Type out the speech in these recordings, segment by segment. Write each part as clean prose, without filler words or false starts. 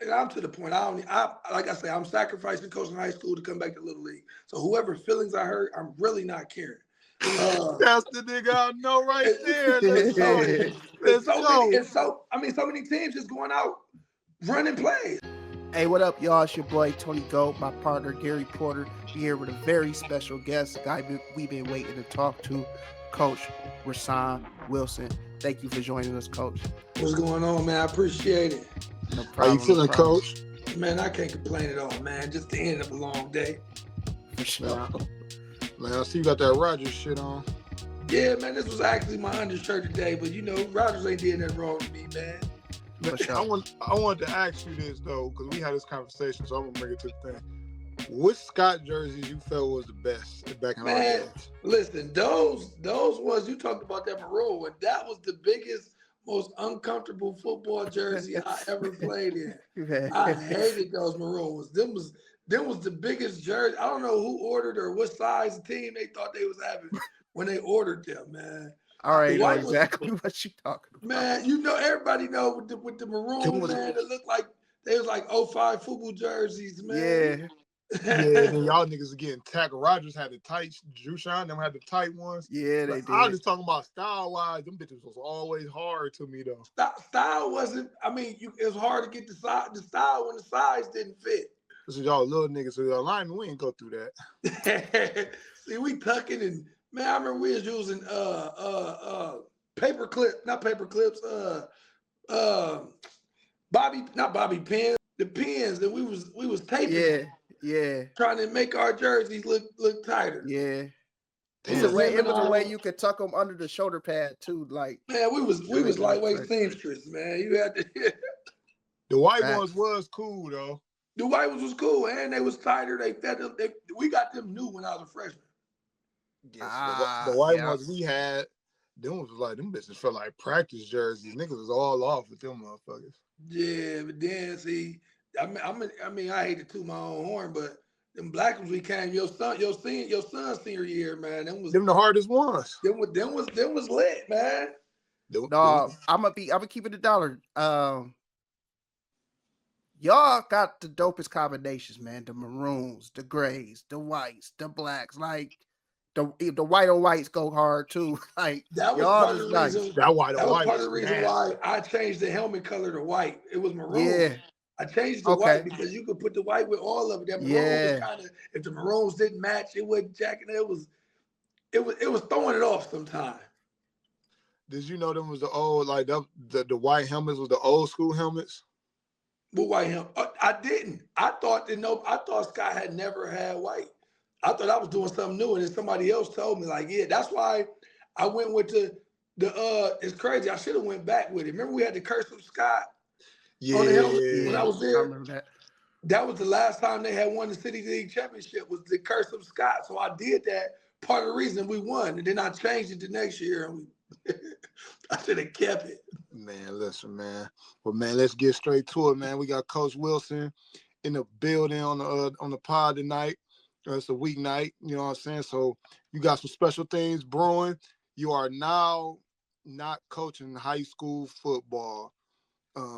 and I'm to the point. I like I say, I'm sacrificing coaching high school to come back to Little League. So whoever feelings I hurt, I'm really not caring. That's the nigga I know right there. It's Let's so, go. it's Let's so many. go. So many teams just going out running plays. Hey, what up, y'all? It's your boy Tony Goat, my partner Gerry Porter. We're here with a very special guest, a guy we've been waiting to talk to, Coach Rahsan Wilson. Thank you for joining us, Coach. What's going on, man? I appreciate it. No problem. How you feeling, Coach? Man, I can't complain at all, man. Just the end of a long day. For sure. Man, I see you got that Rogers shit on. Yeah, man, this was actually my undershirt today, but you know, Rogers ain't did nothing wrong to me, man. Sure. I wanted to ask you this though, because we had this conversation, so I'm gonna bring it to the thing. Which Scott jerseys you felt was the best back in our days? Listen, those ones you talked about, that maroon one, that was the biggest, most uncomfortable football jersey I ever played in. I hated those maroon ones. Them was the biggest jersey. I don't know who ordered or what size team they thought they was having when they ordered them, man. All right, know exactly what you talking about. Man, you know, everybody know with the maroon, man, it looked like they was like 05 football jerseys, man. Yeah, then y'all niggas are getting tackled. Rogers had the tight, Drushan them had the tight ones. Yeah, they did. I was just talking about style-wise. Them bitches was always hard to me, though. Style wasn't, I mean, it was hard to get the style when the size didn't fit. This is y'all little niggas, so y'all linemen, we ain't go through that. See, we tucking and, man, I remember we was using not paper clips, not bobby pins, the pins that we was taping. Yeah. Trying to make our jerseys look tighter. Yeah. It was a way you could tuck them under the shoulder pad too. Like, man, we was lightweight seamstress, man. You had to. The white ones was cool though. The white ones was cool, and they was tighter. We got them new when I was a freshman. Yes, the white ones we had, them was like them bitches felt like practice jerseys. Niggas was all off with them motherfuckers. Yeah, but then see, I mean, I hate to toot my own horn, but them black ones we came your son's senior year, man. Them the hardest ones. Them was lit, man. No, I'm gonna keep it $1. Y'all got the dopest combinations, man. The maroons, the grays, the whites, the blacks. Like the white on whites go hard too. Like that was part of the reason. That was part of the reason why I changed the helmet color to white. It was maroon. Yeah. I changed the white because you could put the white with all of it. That maroon was kind of, if the maroons didn't match, it wasn't jacking. It was throwing it off sometimes. Did you know them was the old, like the white helmets was the old school helmets? What white helmet? I didn't. I thought Scott had never had white. I thought I was doing something new, and then somebody else told me, like, yeah, that's why I went with the it's crazy. I should have went back with it. Remember we had the curse of Scott? On the helmet when I was there. I remember that. That was the last time they had won the City League Championship, was the curse of Scott. So I did that. Part of the reason we won. And then I changed it the next year, and I should have kept it. Man, listen, man. Well, man, let's get straight to it, man. We got Coach Wilson in the building on the pod tonight. It's a weeknight, you know what I'm saying? So you got some special things brewing. You are now not coaching high school football.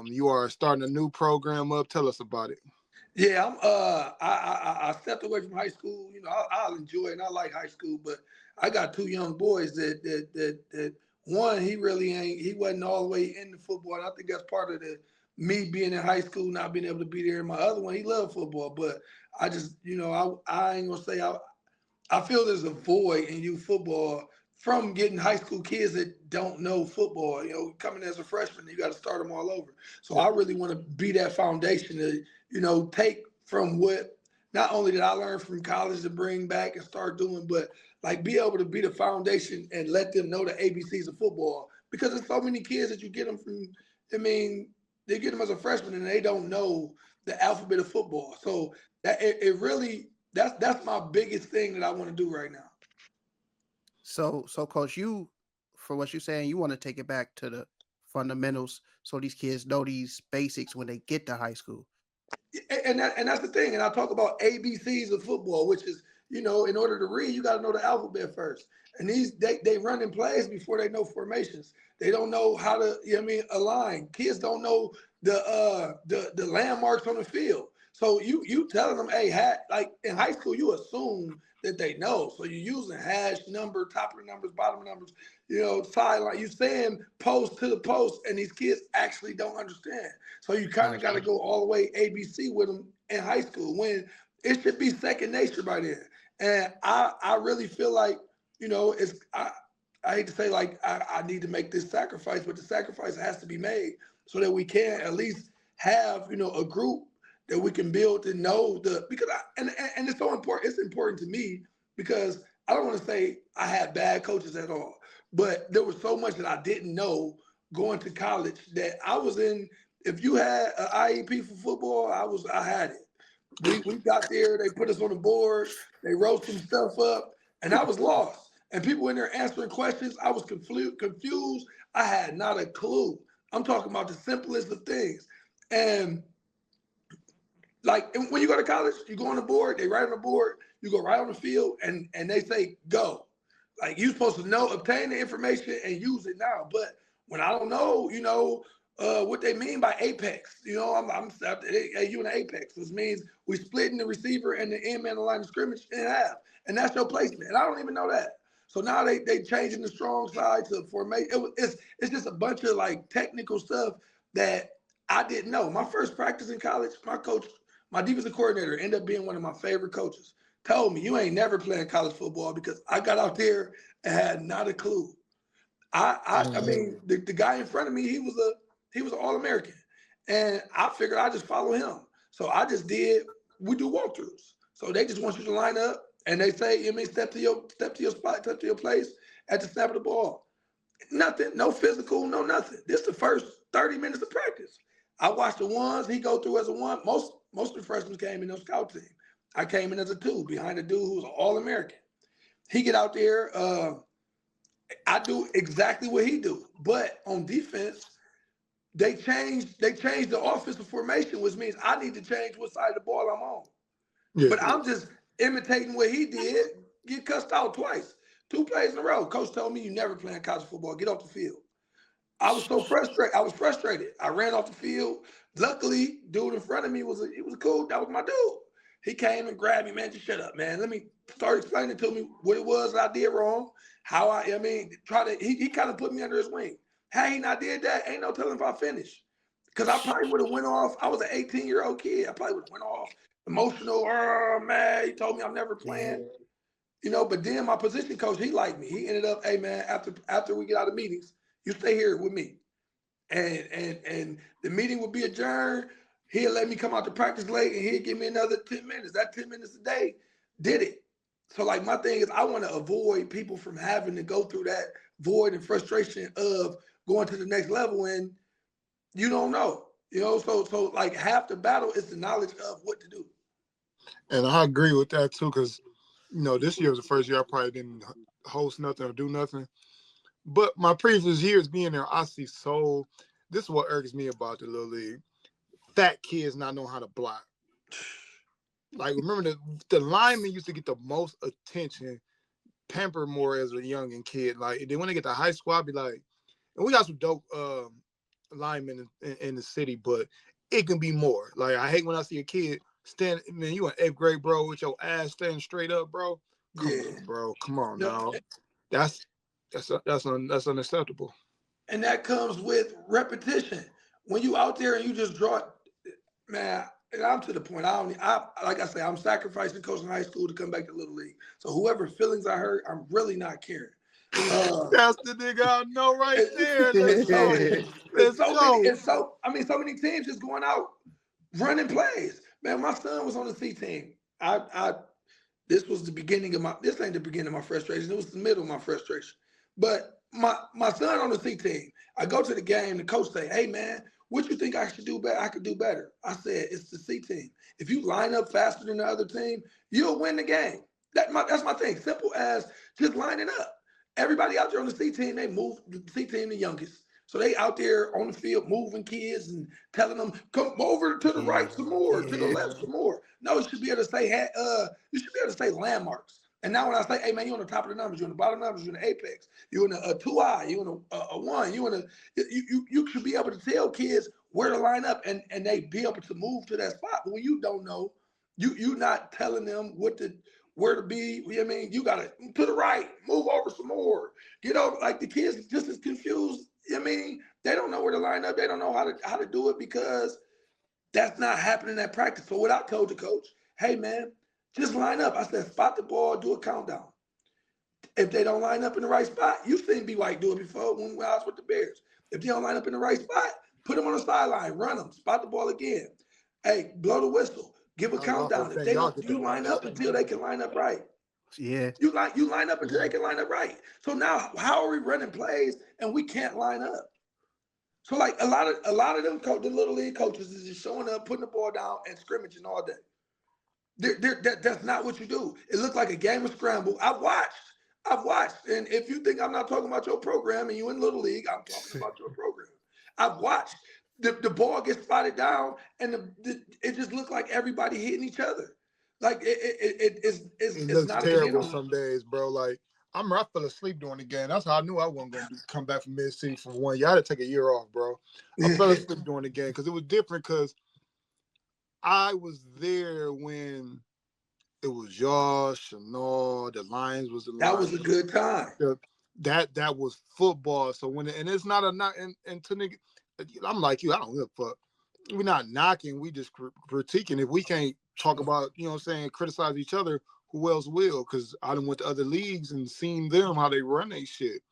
You are starting a new program up. Tell us about it. Yeah, I stepped away from high school. You know, I'll enjoy it, and I like high school, but I got two young boys that one, he wasn't all the way into football. And I think that's part of me being in high school, not being able to be there. And my other one, he loved football, but I just, you know, I ain't gonna say I feel there's a void in youth football from getting high school kids that don't know football. You know, coming as a freshman, you got to start them all over. So I really want to be that foundation to, you know, take from what not only did I learn from college to bring back and start doing, but like be able to be the foundation and let them know the ABCs of football. Because there's so many kids that you get them from, I mean, they get them as a freshman and they don't know the alphabet of football. So that it really, that's my biggest thing that I want to do right now. So Coach, for what you're saying, you want to take it back to the fundamentals so these kids know these basics when they get to high school. And that's the thing. And I talk about ABCs of football, which is, you know, in order to read, you got to know the alphabet first. And they run in plays before they know formations. They don't know how to, you know what I mean, align. Kids don't know the landmarks on the field. So you telling them, hey, like in high school, you assume that they know. So you're using hash number, top of the numbers, bottom of the numbers, sideline. You saying post to the post, and these kids actually don't understand. So you kind of got to go all the way ABC with them in high school when it should be second nature by then. And I really feel like, it's I hate to say like I need to make this sacrifice, but the sacrifice has to be made so that we can at least have, a group that we can build to know because and it's so important. It's important to me because I don't want to say I had bad coaches at all, but there was so much that I didn't know going to college that I was in. If you had an IEP for football, I had it. We got there, they put us on the board, they wrote some stuff up, and I was lost. And people in there answering questions, I was confused. I had not a clue. I'm talking about the simplest of things. And like when you go to college, you go on the board, they write on the board, you go right on the field, and they say go. Like you're supposed to know, obtain the information and use it now. But when I don't know, what they mean by apex. I'm hey, you in the apex, which means we splitting the receiver and the end man the line of scrimmage in half, and that's your placement. And I don't even know that. So now they changing the strong side to formation. It's just a bunch of like technical stuff that I didn't know. My first practice in college, my coach, my defensive coordinator, ended up being one of my favorite coaches. Told me you ain't never playing college football because I got out there and had not a clue. I mean the guy in front of me, he was an All-American. And I figured I'd just follow him. So I just we do walkthroughs. So they just want you to line up and they say, step to your spot, step to your place at the snap of the ball. Nothing, no physical, no nothing. This is the first 30 minutes of practice. I watched the ones he go through as a one. Most of the freshmen came in the scout team. I came in as a two behind a dude who was an All-American. He get out there, I do exactly what he do. But on defense, they changed the offensive formation, which means I need to change what side of the ball I'm on. Yeah. But I'm just imitating what he did, get cussed out twice. 2 plays in a row. Coach told me you never playing college football. Get off the field. I was so frustrated. I was frustrated. I ran off the field. Luckily, dude in front of me was cool. That was my dude. He came and grabbed me, man. Just shut up, man. Let me start explaining to me what it was that I did wrong. How he kind of put me under his wing. Had he not did that, ain't no telling if I finished. Because I probably would have went off. I was an 18-year-old kid. I probably would have went off emotional. Oh, man, he told me I'm never playing. But then my position coach, he liked me. He ended up, hey, man, after we get out of meetings, you stay here with me. And the meeting would be adjourned. He'll let me come out to practice late, and he'll give me another 10 minutes. That 10 minutes a day did it. So, like, my thing is I want to avoid people from having to go through that void and frustration of going to the next level, and you don't know. So like half the battle is the knowledge of what to do. And I agree with that too, because this year was the first year I probably didn't host nothing or do nothing. But my previous years being there, I see this is what irks me about the Little League. Fat kids not know how to block. Like, remember the linemen used to get the most attention, pampered more as a young kid. Like, then when they get to high school, I'd be like, and we got some dope linemen in the city, but it can be more. Like, I hate when I see a kid stand, man, you in 8th grade, bro, with your ass standing straight up, bro. Come on, bro. Come on now. That's unacceptable. And that comes with repetition. When you out there and you just draw, man, and I'm to the point. Like I say, I'm sacrificing coaching high school to come back to Little League. So whoever feelings I hurt, I'm really not caring. That's the nigga I know right there. Let's go. So many teams just going out running plays. Man, my son was on the C team. This was the beginning of this ain't the beginning of my frustration. It was the middle of my frustration. But my son on the C team, I go to the game, the coach say, hey man, what you think I should do better? I could do better. I said, it's the C team. If you line up faster than the other team, you'll win the game. That's my thing. Simple as just lining up. Everybody out there on the C team, they move the C team the youngest. So they out there on the field moving kids and telling them, come over to the right some more, to the left some more. No, you should be able to say landmarks. And now when I say, hey man, you're on the top of the numbers, you're on the bottom numbers, you're in the apex, you're in a 2-eye, you're in a 1, you should be able to tell kids where to line up, and they be able to move to that spot. But when you don't know, you not telling them where to be. You know what I mean? You gotta to the right, move over some more, get over. Like the kids just as confused. You know what I mean? They don't know where to line up. They don't know how to do it because that's not happening at practice. So what I told the coach, hey man, just line up. I said, spot the ball, do a countdown. If they don't line up in the right spot, you've seen B. White do it before when I was with the Bears. If they don't line up in the right spot, put them on the sideline, run them, spot the ball again. Hey, blow the whistle, give a countdown. If they don't, you line up until they can line up right. Yeah. You line up until they can line up right. So now, how are we running plays and we can't line up? So like a lot of them the little league coaches is just showing up, putting the ball down, and scrimmaging all day. That's not what you do. It looked like a game of scramble. I've watched, and if you think I'm not talking about your program and you in little league, I'm talking about your program. I've watched. The ball gets spotted down, and it just looked like everybody hitting each other. Like it looks not terrible some days, bro. Like I fell asleep during the game. That's how I knew I wasn't going to come back from mid-season for 1 year. I had to take a year off, bro. I fell asleep during the game because it was different because I was there when it was y'all, Chanel, the Lions was the Lions. That was a good time. That was football. So and it's not and to nigga, I'm like you, I don't give a fuck. We're not knocking, we just critiquing. If we can't talk about, you know what I'm saying, criticize each other, who else will? Because I done went to other leagues and seen them, how they run their shit.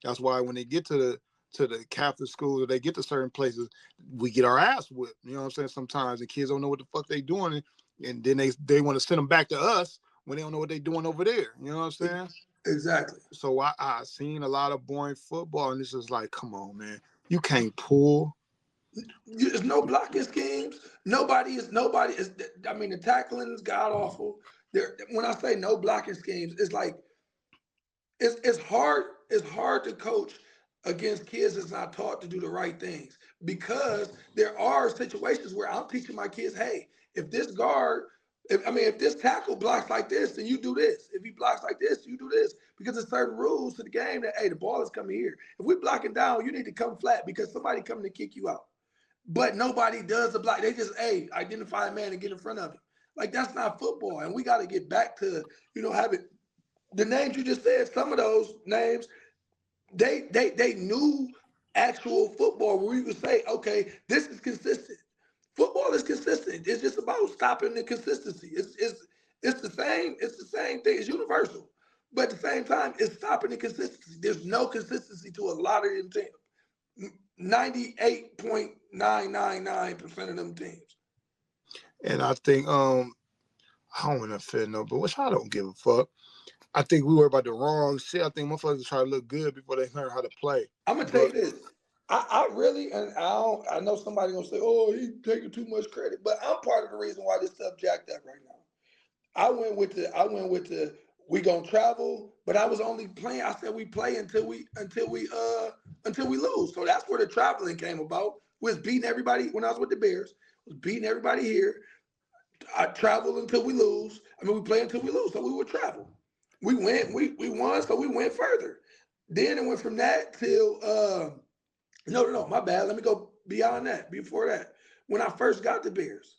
That's why when they get to the Catholic schools or they get to certain places, we get our ass whipped. You know what I'm saying? Sometimes the kids don't know what the fuck they doing, and then they want to send them back to us when they don't know what they doing over there. You know what I'm saying? Exactly. So I seen a lot of boring football, and it's just like, come on, man. You can't pull. There's no blocking schemes. Nobody is. I mean, the tackling is god awful. When I say no blocking schemes, it's like it's hard. It's hard to coach against kids that's not taught to do the right things because there are situations where I'm teaching my kids, hey, if this guard, if this tackle blocks like this, then you do this. If he blocks like this, you do this. Because there's certain rules to the game that, hey, the ball is coming here. If we're blocking down, you need to come flat because somebody coming to kick you out. But nobody does the block. They just, hey, identify a man and get in front of him. Like, that's not football. And we got to get back to, having the names you just said, some of those names, they knew actual football where we would say, okay, this is consistent. Football is consistent. It's just about stopping the consistency. It's the same thing. It's universal. But at the same time, it's stopping the consistency. There's no consistency to a lot of them teams. 98.999% of them teams. And I think I don't want to offend no, but which I don't give a fuck. I think we were about the wrong shit. I think motherfuckers try to look good before they learn how to play. I'm gonna tell you this. I really, and I know somebody gonna say, "Oh, he's taking too much credit," but I'm part of the reason why this stuff jacked up right now. I went with the we gonna travel, but I was only playing. I said we play until we lose. So that's where the traveling came about. Was beating everybody when I was with the Bears. Was beating everybody here. I travel until we lose. We play until we lose. So we would travel. We won, so we went further. Then it went from that till no, my bad. Let me go beyond that. Before that, when I first got the Bears,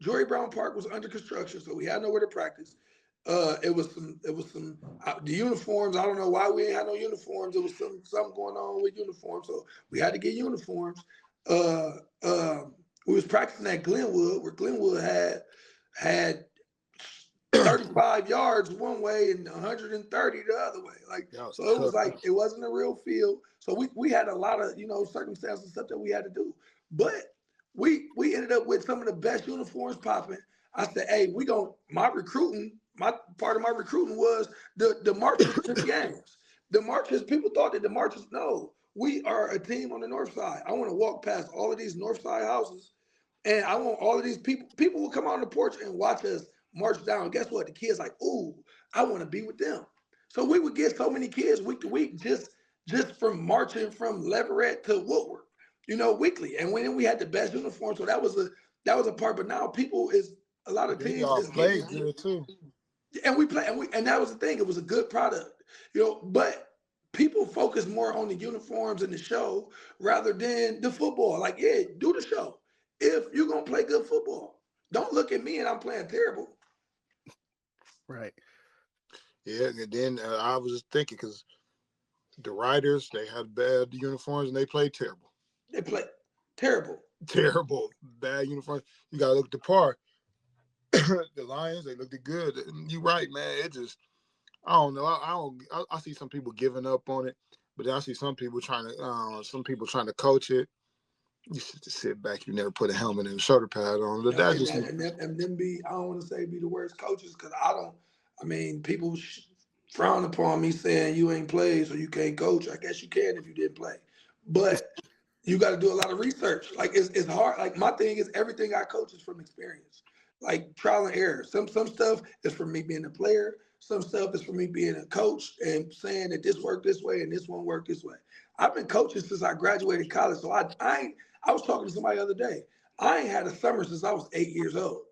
Jory Brown Park was under construction, so we had nowhere to practice. It was some the uniforms. I don't know why we ain't had no uniforms. There was something going on with uniforms, so we had to get uniforms. We was practicing at Glenwood, where Glenwood had 35 yards one way and 130 the other way. So it was like it wasn't a real field. So we had a lot of circumstances and stuff that we had to do. But we ended up with some of the best uniforms popping. I said, hey, my part of my recruiting was the marches to the games. The marches, people thought that the marches, no, we are a team on the north side. I want to walk past all of these north side houses, and I want all of these people will come out on the porch and watch us march down. Guess what? The kids like, ooh, I want to be with them. So we would get so many kids week to week just from marching from Leverett to Woodward, weekly. And when we had the best uniform, so that was a part. But now a lot of teams y'all played good too. And we play, and that was the thing. It was a good product, but people focus more on the uniforms and the show rather than the football. Like, yeah, do the show. If you're gonna play good football, don't look at me and I'm playing terrible. Right. Yeah, and then I was just thinking because the Riders, they had bad uniforms and they played terrible. They play terrible. Terrible, bad uniforms. You got to look at the part. The Lions, they looked good. You're right, man. It just, I don't know. I see some people giving up on it, but then I see some people trying to coach it. You should just sit back. You never put a helmet and a shoulder pad on. But that's just And then be, I don't want to say be the worst coaches because I mean, people frown upon me saying you ain't played so you can't coach. I guess you can if you didn't play. But you got to do a lot of research. Like it's hard. Like my thing is everything I coach is from experience, like trial and error. Some stuff is from me being a player. Some stuff is from me being a coach and saying that this worked this way and this won't work this way. I've been coaching since I graduated college. So I was talking to somebody the other day. I ain't had a summer since I was 8 years old.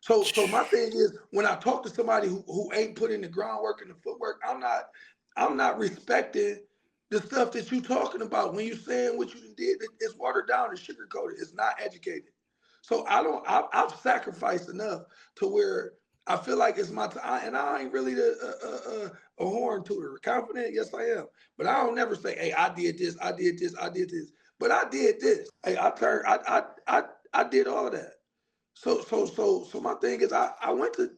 So my thing is when I talk to somebody who ain't put in the groundwork and the footwork, I'm not respecting the stuff that you talking about. When you saying what you did, it's watered down and sugar coated. It's not educated. So I've sacrificed enough to where I feel like it's my time, and I ain't really a horn tutor. Confident, yes I am, but I don't never say, "Hey, I did this, I did this, I did this," but I did this. Hey, I did all of that. So my thing is I went to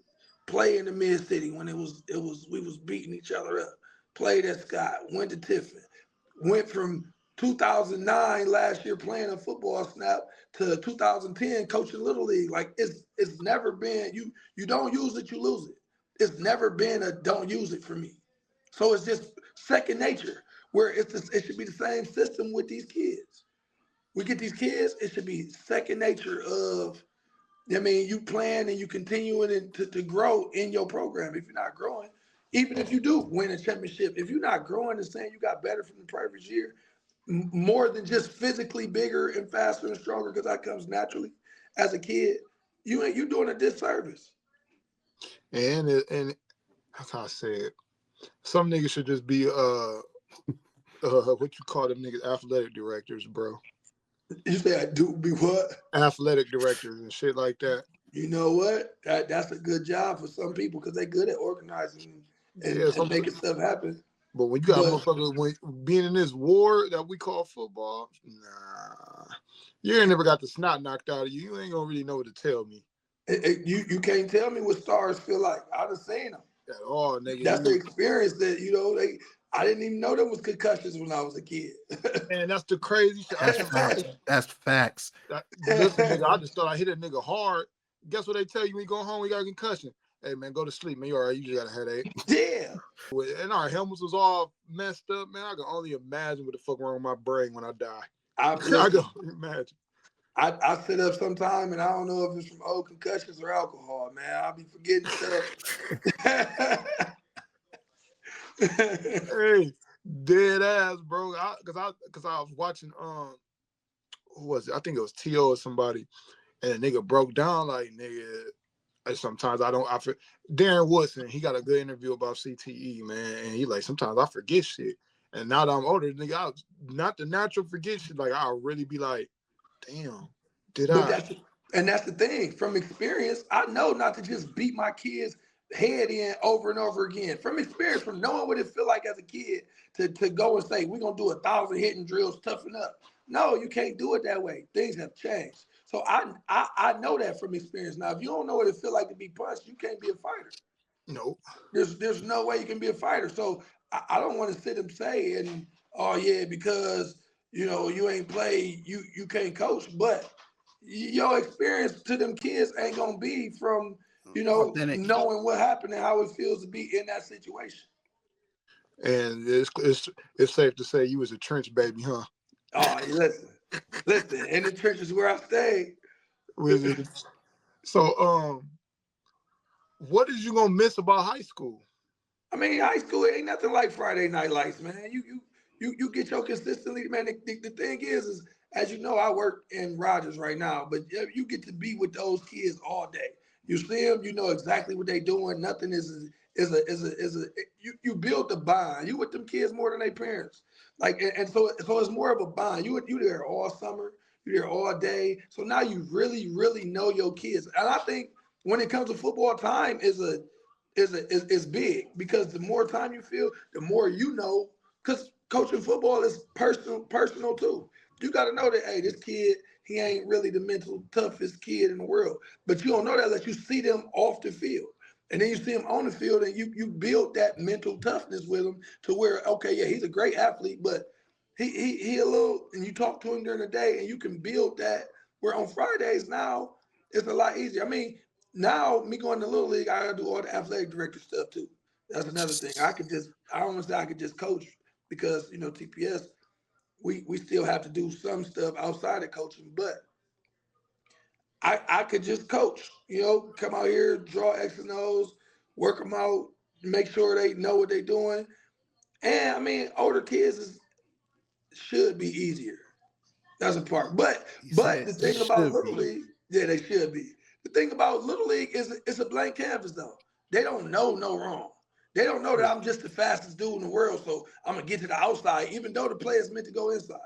play in the mid city when we was beating each other up. Played at Scott, went to Tiffin, went from 2009 last year playing a football snap to 2010 coaching Little League. Like it's never been you don't use it, you lose it. It's never been a don't use it for me. So it's just second nature where it should be the same system with these kids. We get these kids, it should be second nature of I mean, you plan and you continuing to grow in your program. If you're not growing, even if you do win a championship, if you're not growing and saying you got better from the previous year, more than just physically bigger and faster and stronger, because that comes naturally as a kid, you doing a disservice. and how can I say it? Some niggas should just be what you call them niggas, athletic directors, bro. You say I do be what? Athletic directors and shit like that. You know what? That's a good job for some people because they're good at organizing and making stuff happen. But when you got motherfuckers being in this war that we call football, nah, you ain't never got the snot knocked out of you. You ain't gonna really know what to tell me. You can't tell me what stars feel like. I done seen them. At all, nigga. That's the experience that I didn't even know there was concussions when I was a kid. Man, that's the crazy shit. That's facts. Listen, nigga, I just thought I hit a nigga hard. Guess what they tell you when you go home? We got a concussion. Hey man, go to sleep, man. You all right? You just got a headache. Yeah. And our helmets was all messed up, man. I can only imagine what the fuck wrong with my brain when I die. I can only imagine. I sit up sometime and I don't know if it's from old concussions or alcohol, man. I'll be forgetting stuff. Hey, dead ass, bro. Cause I was watching who was it? I think it was T.O. or somebody, and a nigga broke down like nigga. Sometimes I forget. Darren Woodson, he got a good interview about CTE, man, and he like sometimes I forget shit. And now that I'm older, nigga, I was not the natural forget shit. Like I'll really be like, damn, that's the thing. From experience, I know not to just beat my kids' head in over and over again. From experience, from knowing what it feel like as a kid to go and say, we're going to do 1,000 hitting drills, toughen up. No, you can't do it that way. Things have changed. So I know that from experience. Now, if you don't know what it feel like to be punched, you can't be a fighter. Nope. There's no way you can be a fighter. So I don't want to sit and say, oh yeah, because you ain't played, you can't coach. But your experience to them kids ain't gonna be from authentic. Knowing what happened and how it feels to be in that situation. And it's safe to say you was a trench baby, huh? Oh, listen, in the trenches where I stayed. So, what is you gonna miss about high school? I mean, high school ain't nothing like Friday Night Lights, man. You get your consistently, man. The thing is, as you know, I work in Rogers right now, but you get to be with those kids all day. You see them, you know exactly what they doing. Nothing you build the bond. You with them kids more than their parents. Like so it's more of a bond. You there all summer, you there all day. So now you really, really know your kids. And I think when it comes to football, time is big because the more time you feel, the more you know. Because coaching football is personal too. You got to know that hey, this kid he ain't really the mental toughest kid in the world, but you don't know that unless you see them off the field. And then you see him on the field, and you build that mental toughness with him to where okay, yeah, he's a great athlete, but he a little, and you talk to him during the day, and you can build that. Where on Fridays now it's a lot easier. I mean, now me going to Little League, I gotta do all the athletic director stuff too. That's another thing. I don't want to say I could just coach because you know TPS we still have to do some stuff outside of coaching, but I could just coach, you know, come out here, draw X and O's, work them out, make sure they know what they're doing. And I mean, older kids should be easier. That's a part. You But said the thing about should Little be. League, yeah, they should be. The thing about Little League is it's a blank canvas though. They don't know no wrong. They don't know that Yeah. I'm just the fastest dude in the world, so I'm gonna get to the outside, even though the play is meant to go inside.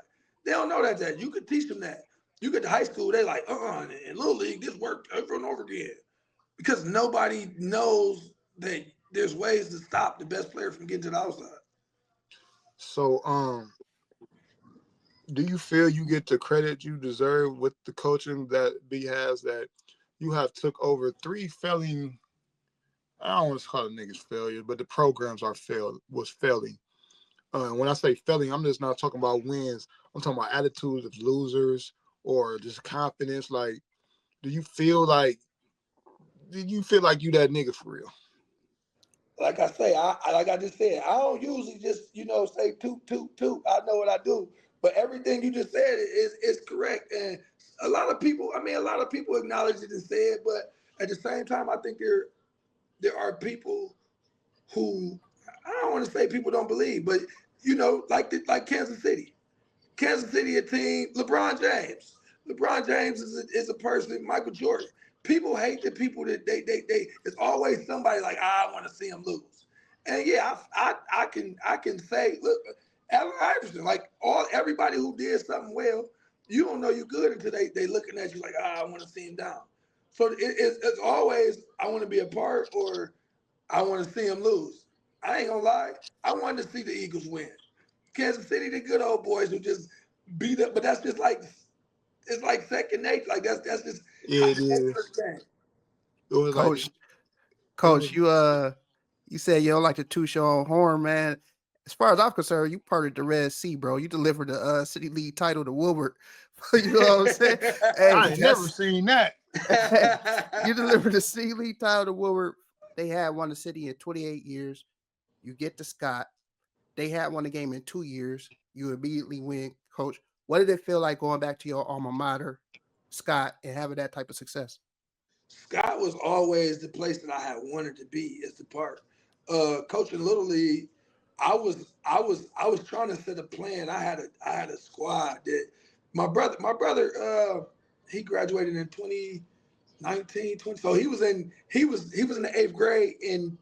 They don't know that. You could teach them that. You get to high school, they like, in Little League, this worked over and over again. Because nobody knows that there's ways to stop the best player from getting to the outside. So, do you feel you get the credit you deserve with the coaching that B has that you have took over three failing? I don't want to call it niggas failure, but the programs was failing. When I say failing, I'm just not talking about wins. I'm talking about attitudes of losers or just confidence. Like, do you feel like you that nigga for real? Like I say, like I just said, I don't usually just say toot toot toot. I know what I do, but everything you just said is correct. And a lot of people acknowledge it and say it, but at the same time, I think there are people who I don't want to say people don't believe, but like Kansas City. Kansas City, a team, LeBron James. LeBron James is a person, Michael Jordan. People hate the people that they it's always somebody like, I want to see him lose. And yeah, I can say, look, Allen Iverson, like everybody who did something well, you don't know you good until they looking at you like, I want to see him down. So it's always I want to be a part or I want to see him lose. I ain't gonna lie, I wanted to see the Eagles win. Kansas City, the good old boys who just beat up, but that's just like it's like second nature. Like that's just how It the nature is. of the game. It was like Coach, Coach, you said you don't like to toot your own horn, man. As far as I'm concerned, you part of the Red Sea, bro. You delivered the city league title to Woodward. You know what I'm saying? Hey, I never seen that. you delivered the city league title to Woodward. They had won the city in 28 years. You get to Scott. They had won the game in 2 years. You immediately win, Coach. What did it feel like going back to your alma mater, Scott, and having that type of success? Scott was always the place that I had wanted to be. Is the park. Coaching Little League, I was trying to set a plan. I had a squad that my brother he graduated in 2019, 20. So he was in the eighth grade in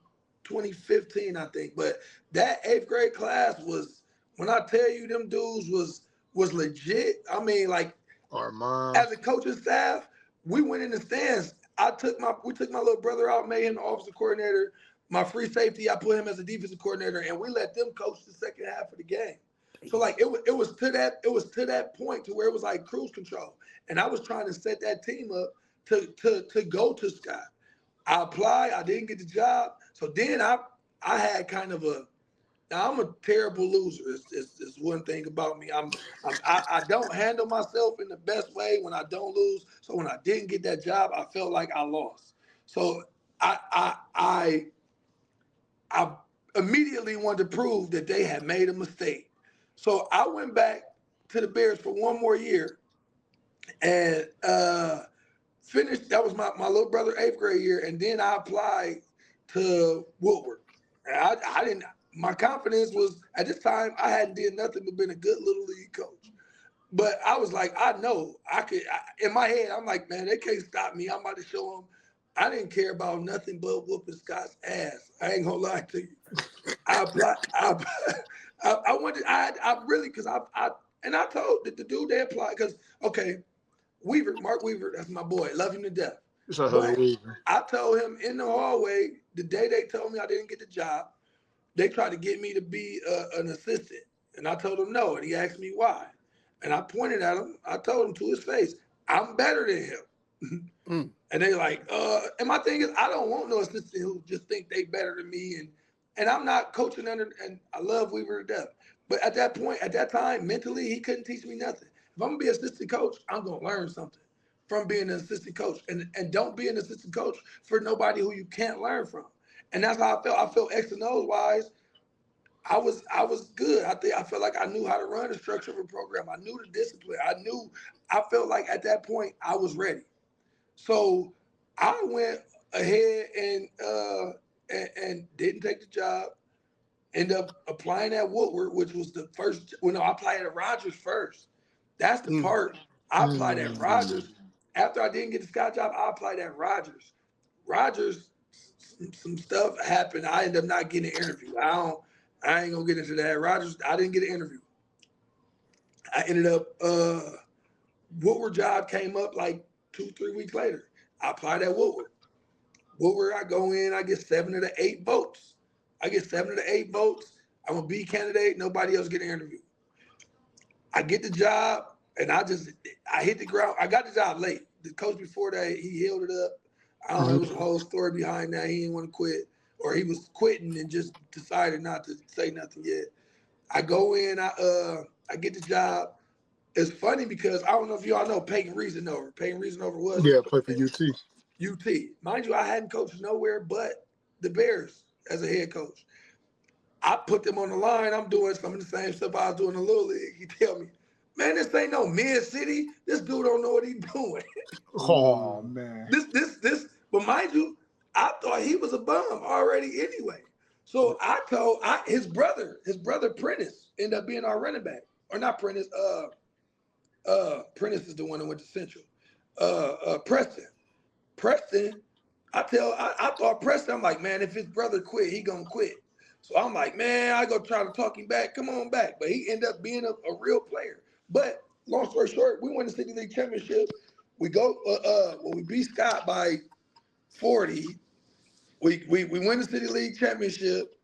2015, I think. But that eighth grade class was when I tell you them dudes was legit. I mean, like Armand. as a coaching staff, we went in the stands. We took my little brother out, made him the offensive coordinator. My free safety, I put him as a defensive coordinator, and we let them coach the second half of the game. So like it was to that point to where it was like cruise control, and I was trying to set that team up to go to Scott. I applied, I didn't get the job, so then I had kind of a now I'm a terrible loser. It's one thing about me. I don't handle myself in the best way when I don't lose. So when I didn't get that job, I felt like I lost. So I I I, I immediately wanted to prove that they had made a mistake. So I went back to the Bears for one more year and finished. That was my little brother eighth grade year, and then I applied to Woodward. And I didn't. My confidence was at this time I hadn't did nothing but been a good little league coach. But I was like, I know I could. In my head, I'm like, man, they can't stop me. I'm about to show them. I didn't care about nothing but whooping Scott's ass. I ain't gonna lie to you. I applied. I wanted. I really because and I told the dude they applied because okay, Mark Weaver, that's my boy. Love him to death. So But I told him in the hallway the day they told me I didn't get the job, they tried to get me to be an assistant, and I told him no, and he asked me why, and I pointed at him. I told him to his face, I'm better than him. And they like, and my thing is, I don't want no assistant who just think they better than me, and I'm not coaching under, and I love Weaver to death. But at that point, at that time, mentally, he couldn't teach me nothing. If I'm gonna be an assistant coach, I'm gonna learn something from being an assistant coach, and don't be an assistant coach for nobody who you can't learn from. And that's how I felt. I felt X and O's wise. I was good. I felt like I knew how to run the structure of a program. I knew the discipline. I felt like at that point I was ready. So I went ahead and didn't take the job. Ended up applying at Woodward, which was the first. Well, no, I applied at Rogers first. That's the part. I applied at Rogers. After I didn't get the Scott job, I applied at Rogers. Rogers, some stuff happened. I ended up not getting an interview. I ain't gonna get into that. Rogers, I didn't get an interview. I ended up Woodward job came up like 2-3 weeks later. I applied at Woodward. Woodward, I go in, I get 7 of the 8 votes. I'm a B candidate. Nobody else get an interview. I get the job, and I hit the ground. I got the job late. The coach before that, he healed it up. I don't know, there was a whole story behind that. He didn't want to quit, or he was quitting and just decided not to say nothing yet. I go in, I get the job. It's funny because I don't know if y'all know Peyton Reasonover. Peyton Reasonover was play for UT. UT. Mind you, I hadn't coached nowhere but the Bears as a head coach. I put them on the line. I'm doing some of the same stuff I was doing in the Little League. He tell me, man, this ain't no mid-city. This dude don't know what he's doing. Oh, man. This. But mind you, I thought he was a bum already anyway. So I told his brother Prentice ended up being our running back. Or not Prentice, Prentice is the one that went to Central. Preston, I thought Preston, I'm like, man, if his brother quit, he gonna quit. So I'm like, man, I go try to talk him back. Come on back. But he ended up being a real player. But long story short, we won the City League Championship. We go, we beat Scott by 40. We win the City League Championship.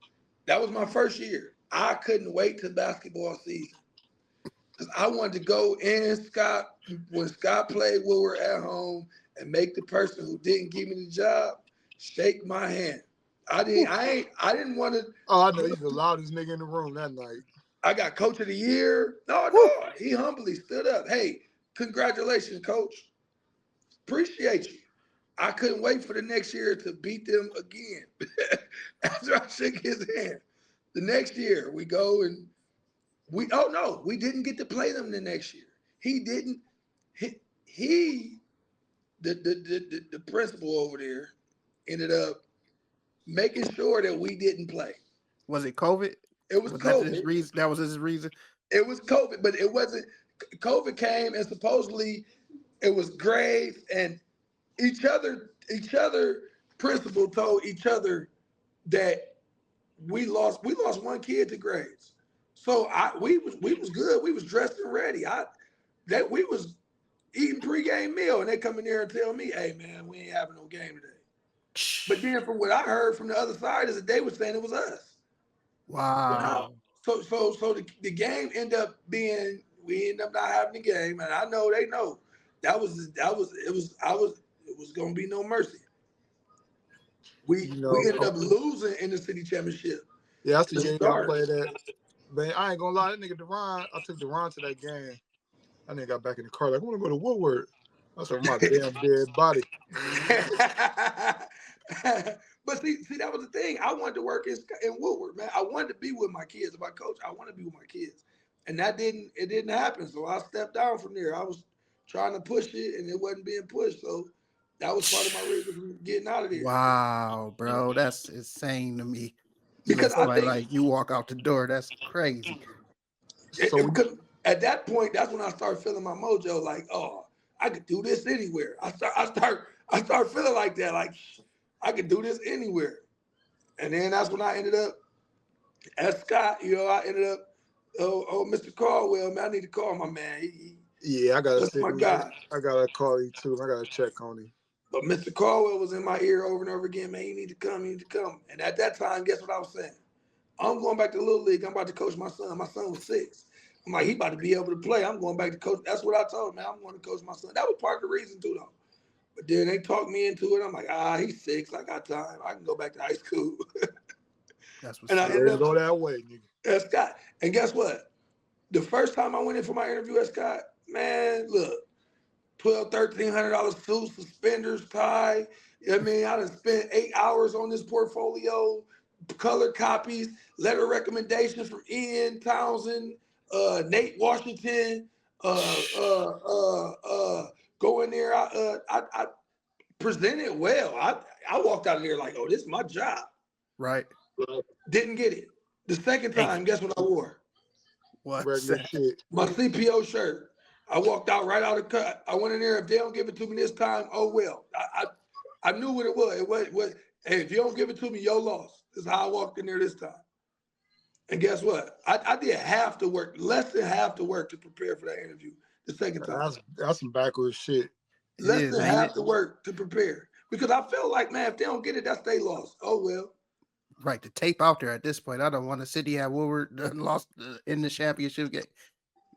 That was my first year. I couldn't wait till basketball season. Because I wanted to go in Scott, when Scott played Woodward at home, and make the person who didn't give me the job shake my hand. I didn't want to. Oh, I know he's the loudest nigga in the room that night. I got coach of the year. No, he humbly stood up. Hey, congratulations, coach. Appreciate you. I couldn't wait for the next year to beat them again. After I shook his hand. The next year we go and we didn't get to play them the next year. He didn't. The principal over there ended up making sure that we didn't play. Was it COVID? It was COVID. That was his reason? It was COVID, but it wasn't. COVID came and supposedly it was grave, and each other principal told each other that we lost one kid to grades. So we was good. We was dressed and ready. We was eating pregame meal, and they come in there and tell me, "Hey man, we ain't having no game today." But then from what I heard from the other side is that they were saying it was us. Wow. So the game ended up being, we ended up not having the game, and I know they know it was gonna be no mercy. We ended up losing in the city championship. Yeah, that's the game I played at. Man, I ain't gonna lie, that nigga Deron, I took Deron to that game. That nigga got back in the car like, I want to go to Woodward. I said, my damn dead body. But see, that was the thing. I wanted to work in Woodward, man. I wanted to be with my kids. If I coach, I want to be with my kids. And it didn't happen. So I stepped down from there. I was trying to push it, and it wasn't being pushed. So that was part of my reason for getting out of there. Wow, bro. That's insane to me. Because I think, like you walk out the door, that's crazy. At that point, that's when I started feeling my mojo. Like, oh, I could do this anywhere. I I started feeling like that, like I could do this anywhere. And then that's when I ended up at Scott. I ended up, Mr. Caldwell, man, I need to call my man. Yeah, I gotta That's see. my guy. I gotta call you too. I gotta check on him. But Mr. Caldwell was in my ear over and over again, man, you need to come, you need to come. And at that time, guess what I was saying? I'm going back to Little League. I'm about to coach my son. My son was 6. I'm like, he about to be able to play. I'm going back to coach. That's what I told him, man. I'm going to coach my son. That was part of the reason, too, though. But then they talked me into it. I'm like, he's 6. I got time. I can go back to high school. That's what's And I up. ended up Go that way, nigga. at Scott. And guess what? The first time I went in for my interview at Scott, man, look, $1,200, $1,300 suit, suspenders, tie. I mean, I done spent 8 hours on this portfolio, color copies, letter recommendations from Ian Townsend, Nate Washington, go in there. I presented well. I walked out of there like, oh, this is my job. Right. Didn't get it. The second time, guess what I wore? What's Regular that? shit. My CPO shirt. I walked out right out of cut. I went in there. If they don't give it to me this time, oh well. I knew what it was. It was hey, if you don't give it to me, your loss. This is how I walked in there this time. And guess what? I did half the work, less than half the work to prepare for that interview the second time. That's some backwards shit. Less than half the work to prepare. Because I felt like, man, if they don't get it, that's they lost. Oh well. Right, the tape out there at this point. I don't want to sit here at Woodward lost in the championship game.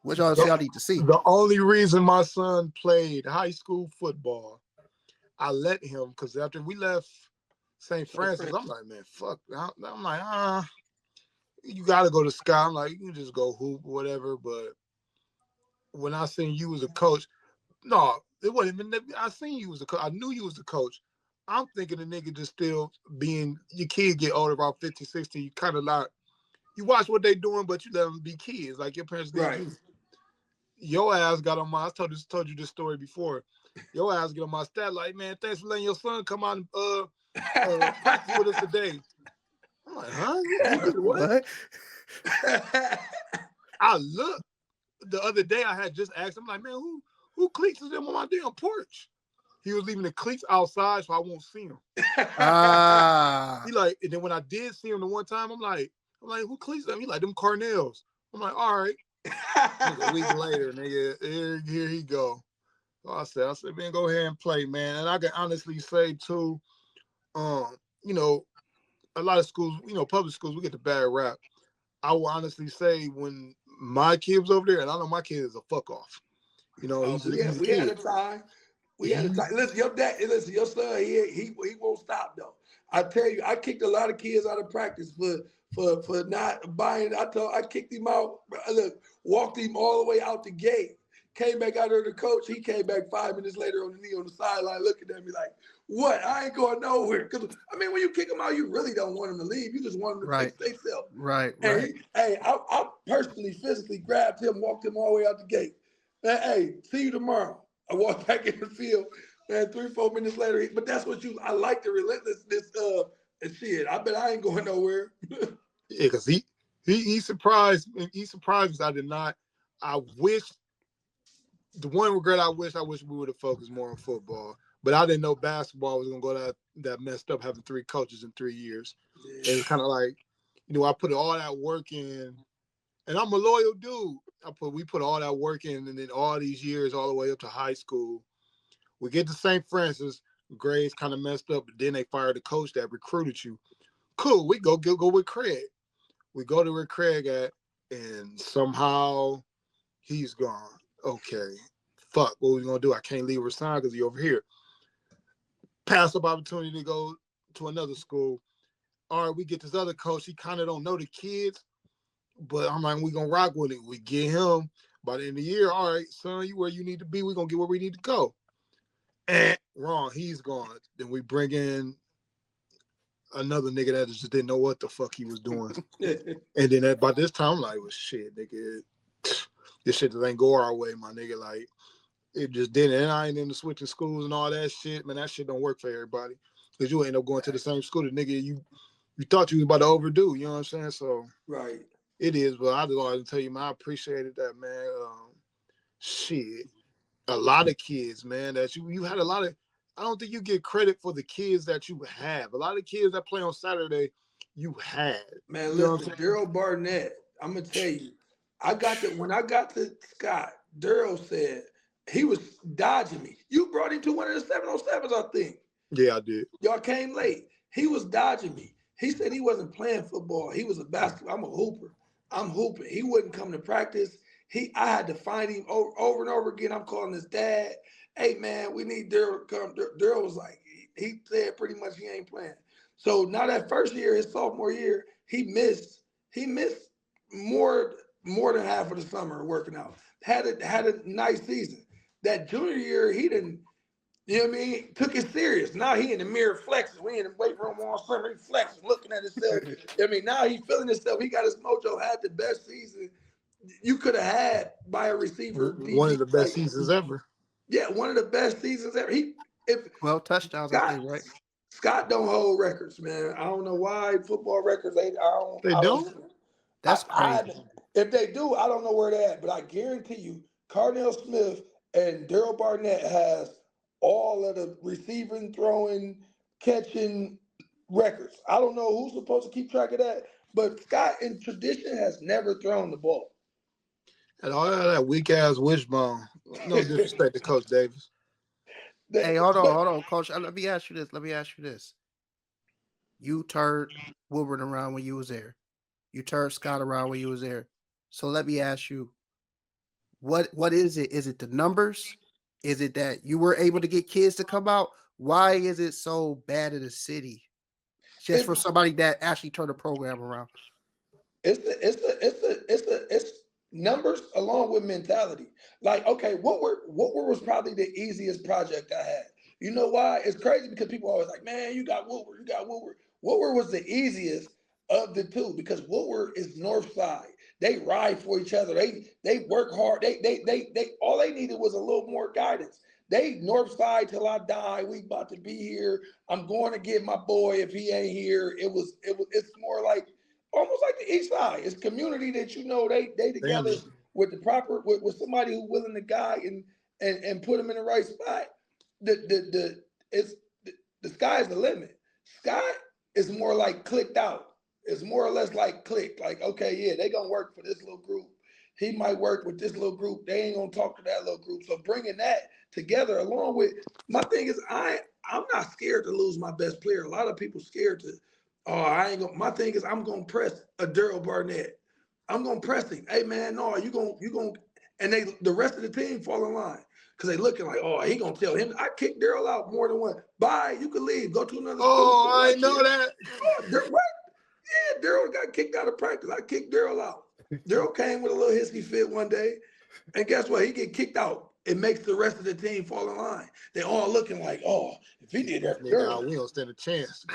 What y'all need to see? The only reason my son played high school football, I let him because after we left St. Francis, I'm like, man, fuck. I'm like, you got to go to Sky. I'm like, you can just go hoop or whatever. But when I seen you as a coach, no, it wasn't even. I seen you as a coach. I knew you was the coach. I'm thinking the nigga just still being, your kids get older, about 50, 60, you kind of like, you watch what they doing, but you let them be kids, like your parents did you. Your ass got on my, I told you this story before, your ass get on my stat like, man, thanks for letting your son come out and practice with us today. I'm like, huh? What? I looked, the other day I had just asked him, like, man, who cleats is them on my damn porch? He was leaving the cleats outside, so I won't see him. He like, and then when I did see him the one time, I'm like, who cleats them? He like, them Cornells. I'm like, all right. A week later, nigga, here he go. So I said, man, go ahead and play, man. And I can honestly say too, you know, a lot of schools, you know, public schools, we get the bad rap. I will honestly say when my kid was over there, and I know my kid is a fuck off. You know, we had a time. We had a time. Listen, your son, he won't stop though. I tell you, I kicked a lot of kids out of practice for not buying. I kicked him out. Look, walked him all the way out the gate. Came back out there, the coach. He came back 5 minutes later on the knee on the sideline, looking at me like, "What? I ain't going nowhere." Because I mean, when you kick him out, you really don't want him to leave. You just want him to fix themselves. Right. I personally, physically grabbed him, walked him all the way out the gate. Hey, see you tomorrow. I walked back in the field, man, 3-4 minutes later. But that's what I like the relentlessness and shit. I bet I ain't going nowhere. Yeah, because he surprised. He surprised because I did not. I wish, the one regret I wish we would have focused more on football. But I didn't know basketball was gonna go that messed up, having 3 coaches in 3 years. Yeah. And it's kind of like, you know, I put all that work in, and I'm a loyal dude. We put all that work in, and then all these years, all the way up to high school, we get to St. Francis, grades kind of messed up, but then they fired the coach that recruited you. Cool, we go with Craig. We go to where Craig at, and somehow he's gone. Okay, fuck, what we gonna do? I can't leave Rahsan because he's over here. Pass up opportunity to go to another school. All right, we get this other coach. He kind of don't know the kids. But I'm like, we gonna rock with it. We get him by the end of the year. All right, son, you where you need to be. We're gonna get where we need to go. And wrong, he's gone. Then we bring in another nigga that just didn't know what the fuck he was doing. And then by this time, I'm like, well, shit, nigga, this shit just ain't go our way, my nigga. Like, it just didn't. And I ain't into switching schools and all that shit. Man, that shit don't work for everybody. Because you end up going to the same school that nigga you thought you was about to overdo. You know what I'm saying? So right. It is, but I just wanted to tell you, man, I appreciated that, man. Shit. A lot of kids, man, that you had a lot of, I don't think you get credit for the kids that you have. A lot of kids that play on Saturday, you had. Man, You know what listen, I'm saying? Daryl Barnett, I'm gonna tell you, when I got to Scott, Daryl said he was dodging me. You brought him to one of the 707s, I think. Yeah, I did. Y'all came late. He was dodging me. He said he wasn't playing football. He was a basketball. I'm a hooper. I'm hooping. He wouldn't come to practice. I had to find him over and over again. I'm calling his dad. Hey man, we need Daryl to come. Daryl was like, he said pretty much he ain't playing. So now that first year, his sophomore year, he missed more than half of the summer working out. Had a nice season. That junior year, he didn't. You know what I mean? Took it serious. Now he in the mirror flexing. We in the weight room all summer. He flexing, looking at himself. I mean, now he feeling himself. He got his mojo. Had the best season you could have had by a receiver. One of the best Like, seasons ever. yeah, one of the best seasons ever. If 12 touchdowns, Scott, I think, right? Scott don't hold records, man. I don't know why football records. They don't? That's crazy. If they do, I don't know where they're at. But I guarantee you, Carnell Smith and Daryl Barnett has all of the receiving, throwing, catching records. I don't know who's supposed to keep track of that, but Scott in tradition has never thrown the ball. And all that weak ass wishbone. No disrespect to Coach Davis. Hey, hold on, Coach. Let me ask you this. You turned Woodward around when you was there. You turned Scott around when you was there. So let me ask you, what is it? Is it the numbers? Is it that you were able to get kids to come out? Why is it so bad in the city? Just for somebody that actually turned the program around. It's numbers along with mentality. Like, okay, Woodward was probably the easiest project I had. You know why? It's crazy because people always like, man, you got Woodward. Woodward was the easiest of the two because Woodward is North Side. They ride for each other. They work hard. They all they needed was a little more guidance. They North Side till I die. We about to be here. I'm going to get my boy if he ain't here. It's more like almost like the East Side. It's community that they together with the proper with somebody who's willing to guide and put them in the right spot. The sky is the limit. Scott is more like clicked out. It's more or less like clicked. Like, okay, yeah, they gonna work for this little group. He might work with this little group. They ain't gonna talk to that little group. So bringing that together along with my thing is I'm not scared to lose my best player. A lot of people scared to. Oh, I ain't gonna. My thing is I'm gonna press a Daryl Barnett. I'm gonna press him. Hey man, no, you gonna, and the rest of the team fall in line because they looking like, oh, he gonna tell him. I kicked Daryl out more than one. Bye, you can leave. Go to another school. Oh, I know that. Oh, what? Yeah, Daryl got kicked out of practice. I kicked Daryl out. Daryl came with a little hissy fit one day, and guess what? He get kicked out. It makes the rest of the team fall in line. They all looking like, oh, if he did that, Daryl, we don't stand a chance.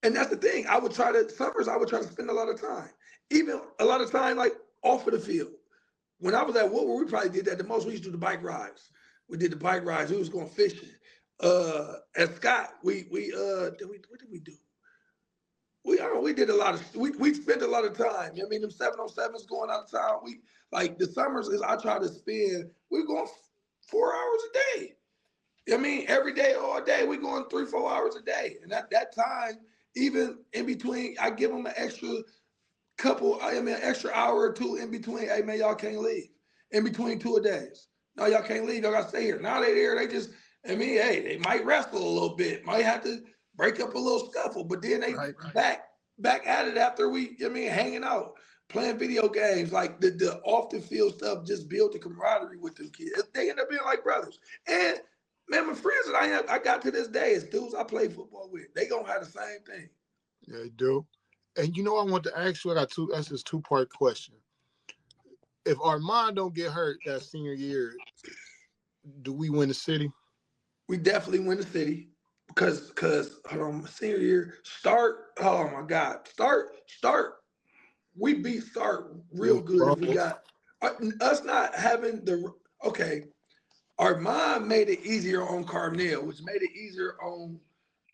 And that's the thing. Summers, I would try to spend a lot of time. Even a lot of time like off of the field. When I was at Woodward, we probably did that the most. We used to do the bike rides. We did the bike rides. We was going fishing. At Scott, what did we do? We did a lot of, we spent a lot of time. I mean, them 707s going out of town. Like the summers is I try to spend, we're going 4 hours a day. I mean, every day, all day, we're going 3-4 hours a day. And at that time, even in between, I give them an extra extra hour or two in between. Hey man, y'all can't leave. In between 2 days. No, y'all can't leave. Y'all gotta stay here. Now they there, they might wrestle a little bit, might have to break up a little scuffle, but then they back at it after hanging out, playing video games, like the off the field stuff just built the camaraderie with them kids. They end up being like brothers. And man, my friends that I got to this day is dudes I play football with. They gonna have the same thing. Yeah, they do. And I want to ask you, that's this 2-part question. If Armand don't get hurt that senior year, do we win the city? We definitely win the city because hold on, senior year, oh my God, start. We beat Start real good if we got us not having okay. Armand made it easier on Carnell, which made it easier on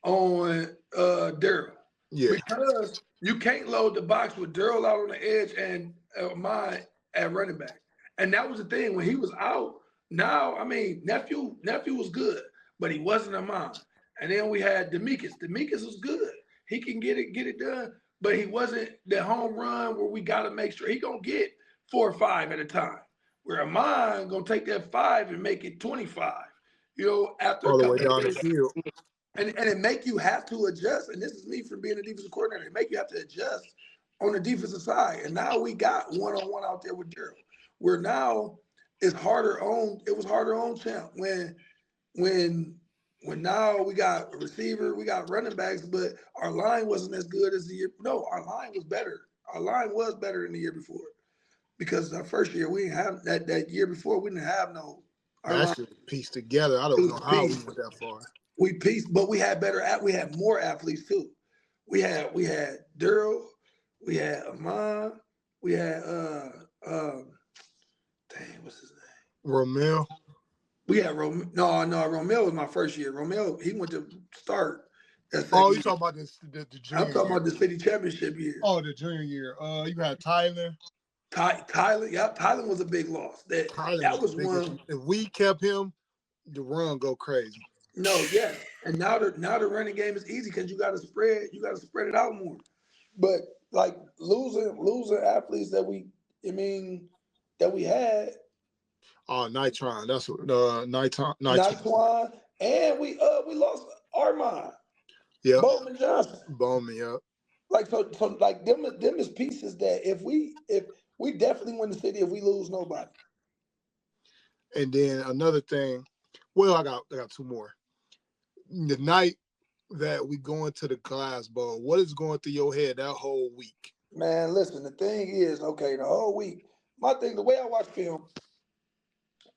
Daryl. Yeah. Because you can't load the box with Daryl out on the edge and Armand at running back. And that was the thing when he was out. Now, I mean, nephew was good, but he wasn't a mine. And then we had Demetrius. Demetrius was good. He can get it done, but he wasn't the home run where we got to make sure he gonna get 4 or 5 at a time. Where a mine gonna take that 5 and make it 25. After All a the way couple down of the days. field. And it make you have to adjust. And this is me from being a defensive coordinator. It make you have to adjust on the defensive side. And now we got one-on-one out there with Daryl. Where now it was harder on Champ when now we got a receiver, we got running backs, but our line wasn't as good as the year. No, our line was better. Our line was better than the year before. Because our first year, we didn't have that year before, we didn't have our That line. shit pieced together. I don't know how we went that far. We pieced, but we had more athletes too. We had Daryl, we had Amon, we had what's his name? Romel. We had Romel. No, Romel was my first year. Romel, he went to start. Oh, you talking about the junior I'm talking year. about the city championship year. Oh, the junior year. You had Tyler. Tyler, yeah, Tyler was a big loss. That was one. If we kept him, the run go crazy. No, yeah, and now the running game is easy because you got to spread it out more. But like losing athletes that we had. Oh, Nitron. That's what Nitron, and we lost Armand. Yeah. Bowman Johnson. Bowman, yeah. Like so like them is pieces that if we definitely win the city if we lose nobody. And then another thing, well, I got 2 more. The night that we go into the Glass Bowl, what is going through your head that whole week? Man, listen, the thing is, okay, the whole week, the way I watch film,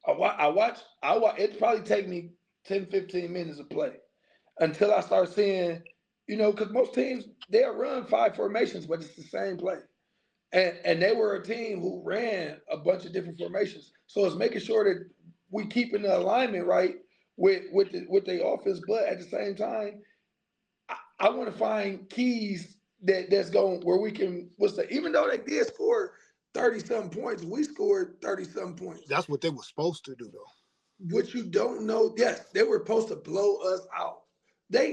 I watch, it probably take me 10, 15 minutes of play until I start seeing, because most teams, they'll run 5 formations, but it's the same play. And they were a team who ran a bunch of different formations. So it's making sure that we keeping the alignment right with the offense, but at the same time, I want to find keys that's going where we can. Even though they did score 30-something points, we scored 30-something points. That's what they were supposed to do, though. What you don't know, yes, they were supposed to blow us out. Okay,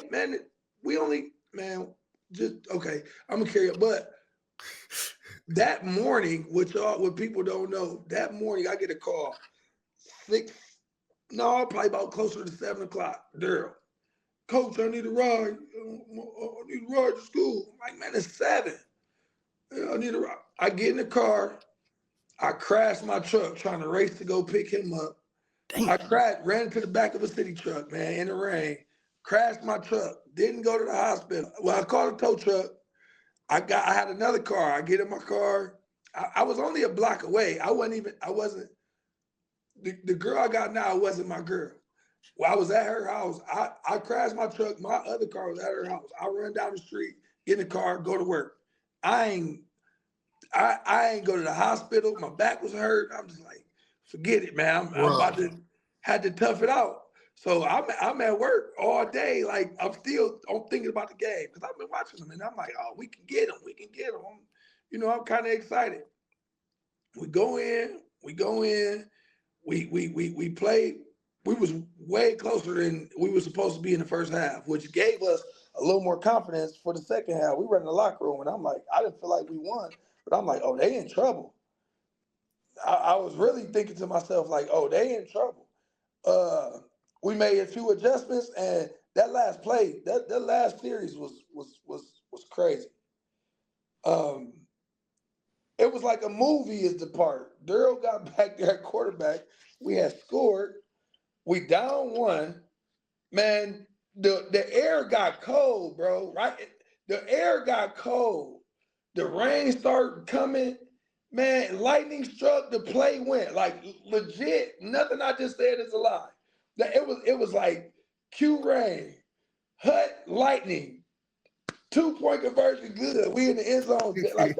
I'm gonna carry it, but that morning, what people don't know, that morning I get a call, probably about closer to 7 o'clock. Daryl, Coach, I need a ride. I need a ride to school. I'm like, man, it's 7. I need a ride. I get in the car. I crashed my truck trying to race to go pick him up. Damn. I ran into the back of a city truck, man, in the rain. Crashed my truck. Didn't go to the hospital. Well, I called a tow truck. I had another car. I get in my car. I was only a block away. The girl I got now wasn't my girl. Well, I was at her house. I crashed my truck. My other car was at her house. I run down the street, get in the car, go to work. I ain't go to the hospital. My back was hurt. I'm just like, forget it, man. I'm about to had to tough it out. So I'm at work all day. Like I'm thinking about the game because I've been watching them, and I'm like, oh, we can get them. I'm kind of excited. We go in. We played. We was way closer than we were supposed to be in the first half, which gave us a little more confidence for the second half. We were in the locker room, and I'm like, I didn't feel like we won, but I'm like, oh, they in trouble. I was really thinking to myself, like, oh, they in trouble. We made a few adjustments, and that last play, that last series was crazy. It was like a movie is the part. Daryl got back there at quarterback. We had scored. We down 1. Man, the air got cold, bro. Right? The air got cold. The rain started coming. Man, lightning struck. The play went. Like legit. Nothing I just said is a lie. It was like Q rain, hut lightning, 2-point conversion good. We in the end zone. Like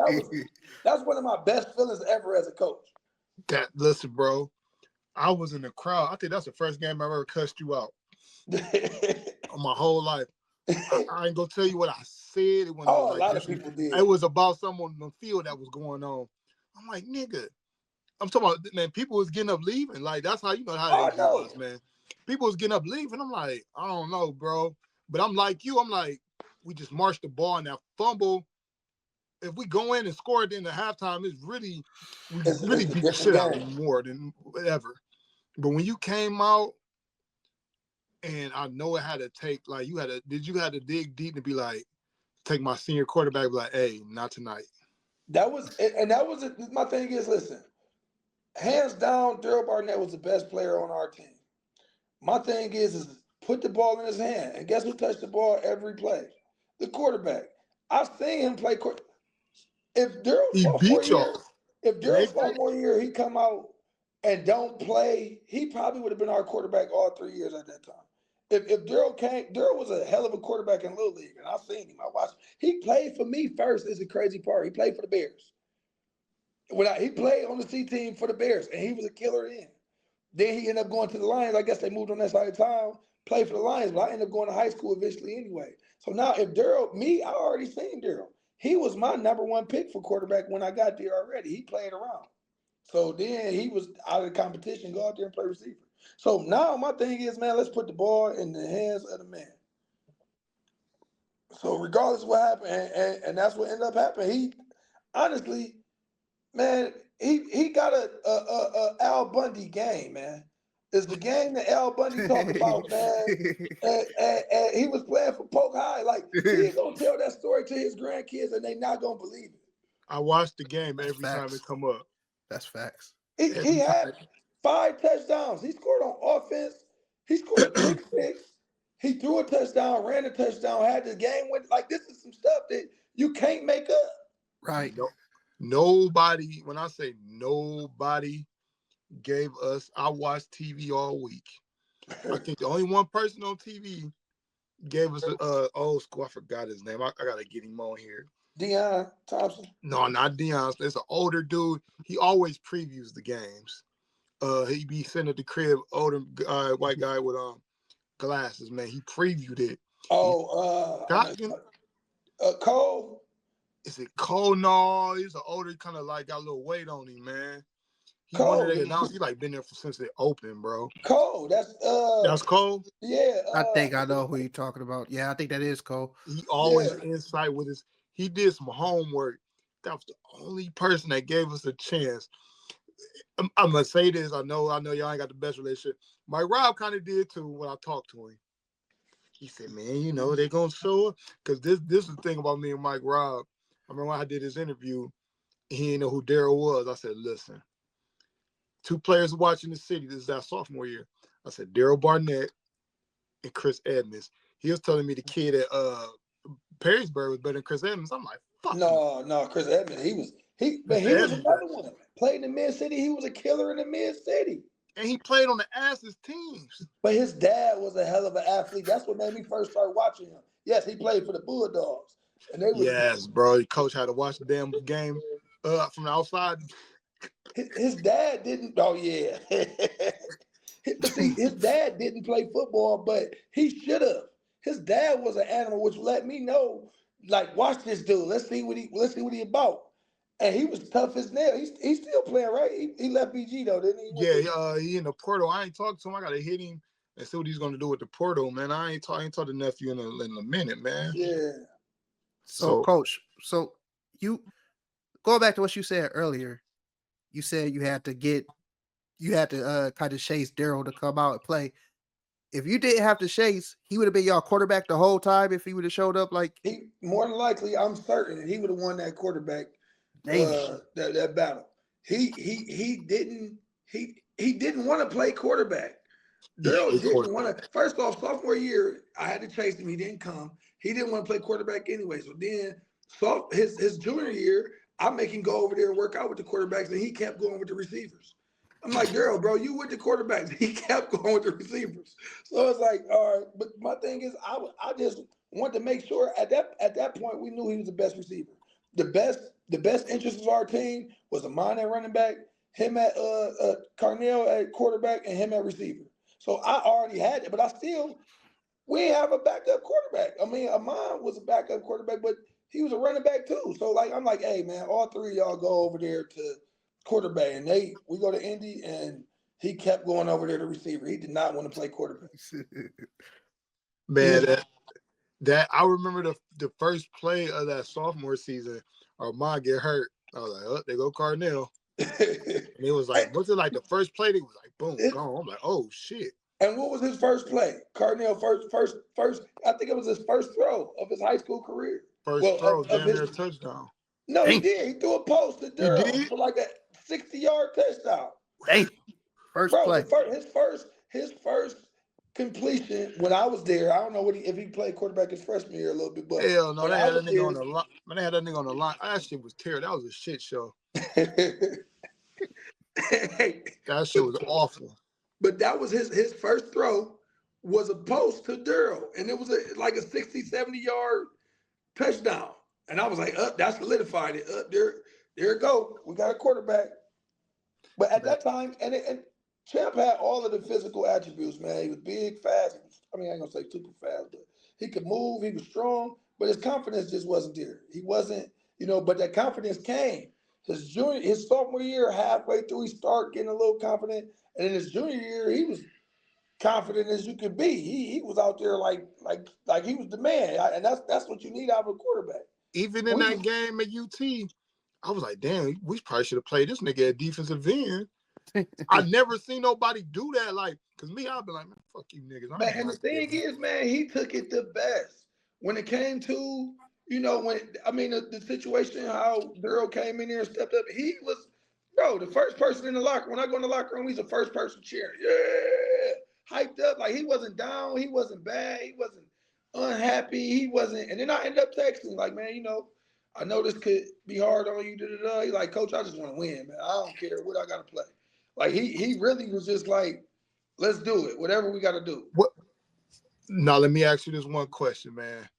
that's one of my best feelings ever as a coach. Listen, bro. I was in the crowd. I think that's the first game I ever cussed you out. My whole life. I ain't gonna tell you what I said. A lot of people did. It was about someone on the field that was going on. I'm like, nigga. I'm talking about, man, people was getting up leaving. Like, that's how you know how it was, man. people was getting up leaving. I'm like, I don't know, bro. But I'm like you. I'm like, we just marched the ball and that fumble. If we go in and score it in the halftime, we really a beat the different shit out of game. them more than ever. But when you came out, and I know it had to take, like, you had to dig deep and be like, take my senior quarterback, be like, hey, not tonight. That was my thing is, listen, hands down, Daryl Barnett was the best player on our team. My thing is put the ball in his hand, and guess who touched the ball every play? The quarterback. I've seen him play. If Daryl's He sophomore beat year, y'all. if And they Daryl's sophomore year, he come out and don't play, he probably would have been our quarterback all 3 years at that time. If Daryl came, Daryl was a hell of a quarterback in Little League, and I've seen him. I watched. He played for me first. Is the crazy part. He played for the Bears. He played on the C team for the Bears, and he was a killer then. Then he ended up going to the Lions. I guess they moved on that side of town, played for the Lions, but I ended up going to high school eventually anyway. So now if Daryl, I already seen Daryl. He was my number one pick for quarterback when I got there already. He played around. So then he was out of the competition, go out there and play receiver. So now my thing is, man, let's put the ball in the hands of the man. So regardless of what happened, and that's what ended up happening. He honestly, man, he got a Al Bundy game, man. It's the game that Al Bundy talk about, man. And he was playing for Polk High. Like he's gonna tell that story to his grandkids, and they not gonna believe it. I watched the game That's every time it facts. come up. That's facts. He Every had time. 5 touchdowns. He scored on offense. He scored a pick six. He threw a touchdown, ran a touchdown, had the game win. Like this is some stuff that you can't make up. Right. No, nobody, when I say nobody gave us, I watched TV all week. I think the only one person on TV gave us a old school. I forgot his name. I gotta get him on here. Deion Thompson. No, not Deion. It's an older dude. He always previews the games. He be sitting at the crib, older white guy with glasses. Man, he previewed it. Cole. Is it Cole? No, he's an older, kind of like got a little weight on him, man. He Cole. wanted to announce. He like been there since it opened, bro. Cole. That's Cole. Yeah. I think I know who you're talking about. Yeah, I think that is Cole. He always insight with his. He did some homework. That was the only person that gave us a chance. I'm gonna say this. I know y'all ain't got the best relationship. Mike Rob kind of did too when I talked to him. He said, "Man, you know they gonna show up." Because this is the thing about me and Mike Rob. I remember when I did his interview, he didn't know who Daryl was. I said, "Listen, 2 players watching the city. This is our sophomore year." I said, Daryl Barnett and Chris Edmonds. He was telling me the kid at Perrysburg was better than Chris Edmonds. I'm like, fuck you. No, Chris Edmonds. He was another one. Played in the mid city. He was a killer in the mid city. And he played on the Asses teams. But his dad was a hell of an athlete. That's what made me first start watching him. Yes, he played for the Bulldogs. And they was, yes, bro. Coach had to watch the damn game from the outside. His dad didn't. Oh yeah. See, his dad didn't play football, but he should have. His dad was an animal, which let me know, like, watch this dude. Let's see what he about. And he was tough as nails. He's still playing, right? He left BG though, didn't he? Yeah, he in the portal. I ain't talked to him. I gotta hit him and see what he's gonna do with the portal, man. I ain't talked to nephew in a minute, man. Yeah. So, Coach, so you going back to what you said earlier, you said you had to kind of chase Daryl to come out and play. If you didn't have to chase, he would have been your quarterback the whole time if he would have showed up like he more than likely, I'm certain he would have won that quarterback that battle. He didn't want to play quarterback. Daryl didn't want to. First off, sophomore year, I had to chase him. He didn't come. He didn't want to play quarterback anyway. So then, his junior year, I make him go over there and work out with the quarterbacks, and he kept going with the receivers. I'm like, Daryl, bro, you with the quarterbacks. He kept going with the receivers. So it's like, all right. But my thing is, I just want to make sure at that point we knew he was the best receiver. The best interest of our team was Amon at running back, him at Carnell at quarterback, and him at receiver. So I already had it, but we have a backup quarterback. I mean, Amon was a backup quarterback, but he was a running back too. So like, I'm like, hey man, all 3 of y'all go over there to quarterback, and we go to Indy, and he kept going over there to receiver. He did not want to play quarterback. Man, that I remember the first play of that sophomore season, Armand get hurt. I was like, oh, there go Carnell. And it was like, was it like the first play? It was like, boom, gone. I'm like, oh shit. And what was his first play? Carnell first. I think it was his first throw of his high school career. First throw, damn near touchdown. No, he did. He threw a post to Durham for like a 60-yard touchdown. Hey, first play. His first completion when I was there. I don't know if he played quarterback his freshman year a little bit, but hell no, they had that nigga on the line. Man, they had that nigga on the line. That shit was terrible. That was a shit show. That shit was awful. But that was his first throw was a post to Durham, and it was like a 60, 70-yard touchdown. And I was like, that solidified it. There it go. We got a quarterback. But at that time, and Champ had all of the physical attributes, man. He was big, fast. I ain't gonna say super fast, but he could move. He was strong, but his confidence just wasn't there. He wasn't, but that confidence came. His sophomore year, halfway through, he started getting a little confident. And in his junior year, he was confident as you could be. He was out there like he was the man. And that's what you need out of a quarterback. Even in that game at UT, I was like, damn, we probably should have played this nigga at defensive end. I never seen nobody do that. Like, because I've been like, man, fuck you niggas. Man, and the thing is, man, he took it the best. When it came to, the situation, how Daryl came in there and stepped up, he was, the first person in the locker. When I go in the locker room, he's the first person cheering. Yeah, hyped up. Like, he wasn't down. He wasn't bad. He wasn't unhappy. He wasn't. And then I end up texting, like, man, I know this could be hard on you. He's like, Coach, I just want to win, man. I don't care what I got to play. Like, he really was just like, let's do it. Whatever we got to do. What? Now, let me ask you this one question, man.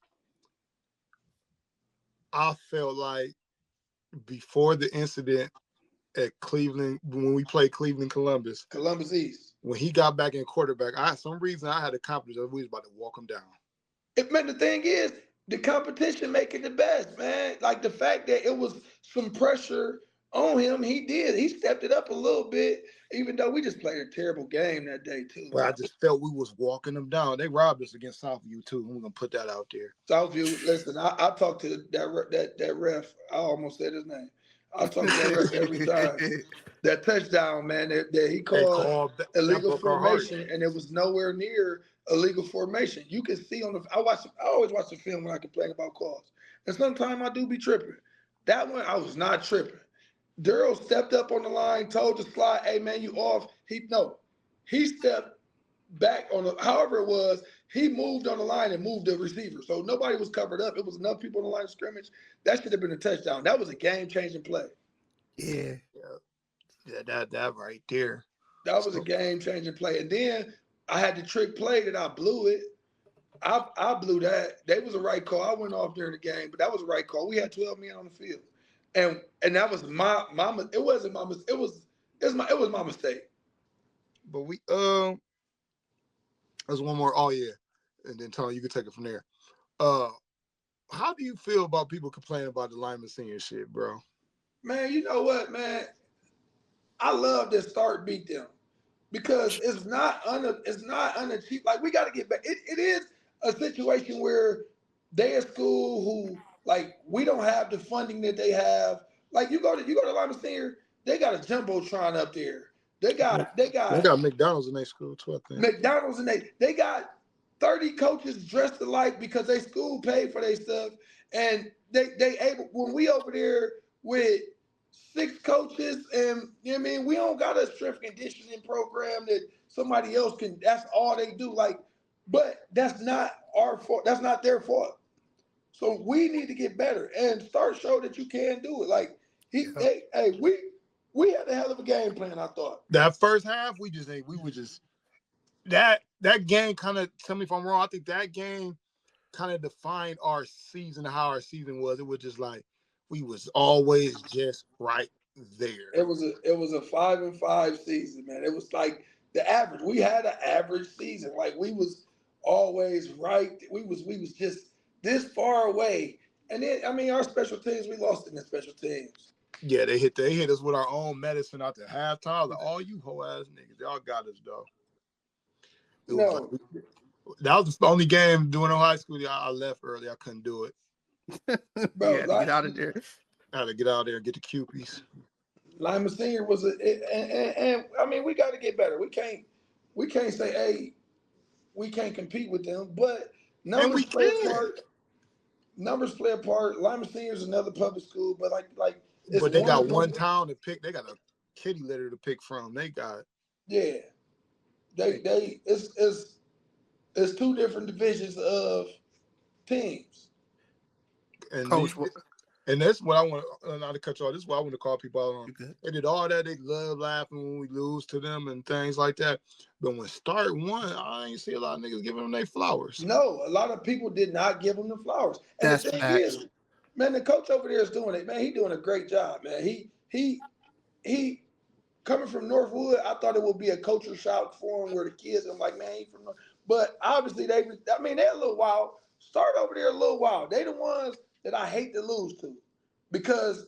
I felt like before the incident at Cleveland, when we played Cleveland Columbus East, when he got back in quarterback, some reason I had the confidence that we was about to walk him down. The thing is, the competition make it the best, man. Like, the fact that it was some pressure on him, he did. He stepped it up a little bit, even though we just played a terrible game that day, too. Well, I just felt we was walking them down. They robbed us against Southview, too. We're going to put that out there. Southview, listen, I talked to that ref. I almost said his name. I talk to that ref every time. That touchdown, man, that he called illegal formation, and it was nowhere near illegal formation. You can see I always watch the film when I complain about calls. And sometimes I do be tripping. That one, I was not tripping. Daryl stepped up on the line, told the slide, hey, man, you off. He stepped back however it was, he moved on the line and moved the receiver. So nobody was covered up. It was enough people on the line of scrimmage. That should have been a touchdown. That was a game-changing play. Yeah, that right there. That was a game-changing play. And then I had the trick play that I blew it. I blew that. That was a right call. I went off during the game, but that was a right call. We had 12 men on the field. And that was my it wasn't my mistake. It was my mistake. But there's one more. Oh yeah. And then Tony, you can take it from there. How do you feel about people complaining about the lineman senior shit, bro? Man, you know what, man? I love that Start beat them because it's not unachieved. Like, we got to get back. It is a situation where they at school who, like, we don't have the funding that they have. Like, you go to lineman senior, they got a jumbotron up there. They got McDonald's in their school too, I think. McDonald's they got 30 coaches dressed alike because they school paid for their stuff, and they able, when we over there with 6 coaches, and we don't got a strength conditioning program that somebody else can. That's all they do. Like, but that's not our fault. That's not their fault. So we need to get better and start show that you can do it. Like, we had a hell of a game plan, I thought. That first half, that game kind of, tell me if I'm wrong, I think that game kind of defined our season, how our season was. It was just like, we was always just right there. It was a 5-5 season, man. It was like the average. We had an average season. Like, we was always right. We was just this far away. And then, our special teams, we lost in the special teams. Yeah, they hit us with our own medicine out the halftime. Like, all you hoe ass niggas, y'all got us though. It was like No, that was the only game during high school I left early. I couldn't do it. You bro. had to get out of there. I had to get out there and get the QPs. Lima Senior was and I mean we got to get better. We can't say hey we can't compete with them, but And numbers we play a can. part. Numbers play a part. Lima Senior is another public school, but like it's But they one got one public. town to pick. They got a kitty litter to pick from. They got Yeah, they it's two different divisions of teams. and Coach, these what and that's what I want. Not to cut you off. This is what I want to call people out on. you good? They did all that. They love laughing when we lose to them and things like that. But when Start won, I ain't see a lot of niggas giving them their flowers. No, a lot of people did not give him the flowers. And the That's thing facts. is, man, the coach over there is doing it. Man, he doing a great job, man. He coming from Northwood, I thought it would be a culture shock for him where the kids, I'm like, man, he from North. But obviously they're a little wild. Start over there a little wild. They the ones that I hate to lose to because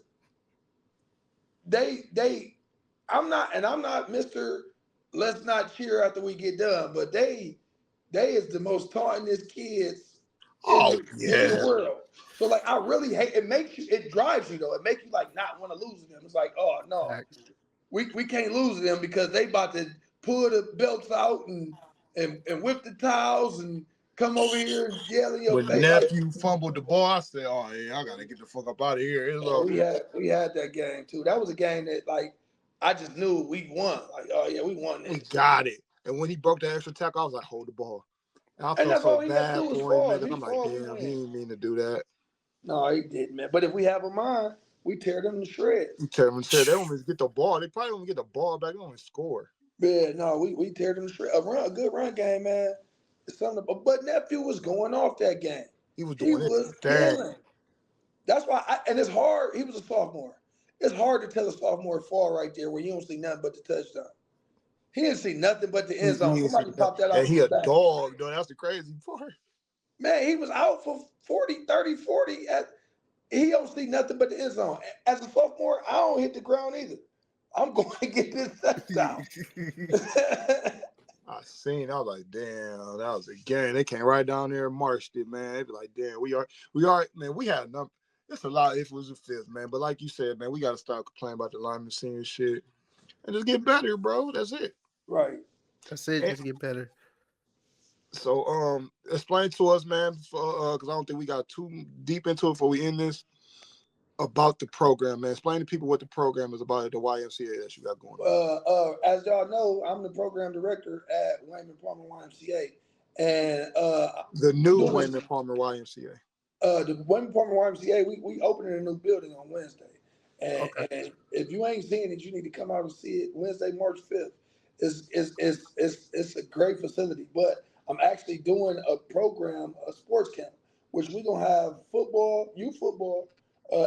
they I'm not Mr. Let's not cheer after we get done, but they is the most tauntingest kids Oh in the yeah. world. So like I really hate it makes you it drives you though. It makes you like not want to lose to them. It's like, oh no, Facts. we can't lose to them because they about to pull the belts out and whip the towels and come over here and yell in your When face. Like nephew fumbled the ball, I said, "Oh yeah, I gotta get the fuck up out of here." It's man, over. we had that game too. That was a game that like I just knew we won. Like, oh yeah, we won We this. got it. And when he broke the extra tackle, I was like, "Hold the ball." And I And felt that's so all he had to bad do was for him, man. fall. If Cause he I'm like, fall, we "Damn, he win. didn't mean to do that." No, he didn't, man. But if we have a mind, we tear them to You shreds. tell them, said they don't even get the ball. They probably don't get the ball back. They don't even score. Yeah, no, we tear them to shreds. A good run game, man. It's something. But nephew was going off that game. He was He doing his was thing. killing. That's why, and it's hard. He was a sophomore. It's hard to tell a sophomore fall right there where you don't see nothing but the touchdown. He didn't see nothing but the end zone. He ain't Somebody seen that. popped that And out he from the a back. dog, though. That's the crazy part. Man, he was out for 40, 30, 40. He don't see nothing but the end zone. As a sophomore, I don't hit the ground either. I'm going to get this touchdown. I seen. I was like, damn, that was a game. They came right down there and marched it, man. They be like, damn, we are, man. We had enough. It's a lot if it was a fifth, man. But like you said, man, we got to stop complaining about the lineman senior shit and just get better, bro. That's it. Right. That's it. And Just get better. so, explain to us, man, because I don't think we got too deep into it before we end this about the program, man. Explain to people what the program is about at the YMCA that you got going on. As y'all know, I'm the program director at Wayman Palmer YMCA, and The new doing Wayman Palmer YMCA. the Wayman Palmer YMCA. We opening a new building on Wednesday, Okay. and if you ain't seen it, you need to come out and see it. Wednesday, March 5th. It's a great facility, but I'm actually doing a program, a sports camp, which we're gonna have football, youth football,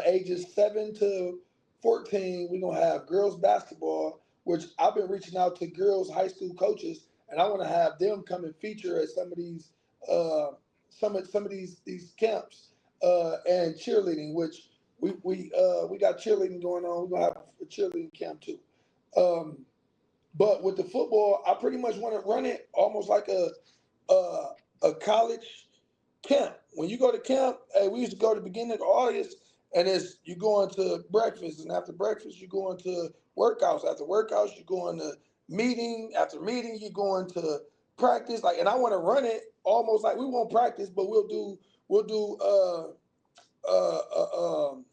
ages 7 to 14. We're gonna have girls basketball, which I've been reaching out to girls high school coaches, and I want to have them come and feature at some of these uh, some of these camps and cheerleading, which we got cheerleading going on. We're gonna have a cheerleading camp too. Um, but with the football, I pretty much want to run it almost like a college camp. When you go to camp, hey, we used to go to the beginning of August, and it's you going to breakfast, and after breakfast, you going to workouts. After workouts, you going to meeting. After meeting, you going to practice. Like, and I want to run it almost like we won't practice, but we'll do uh, uh um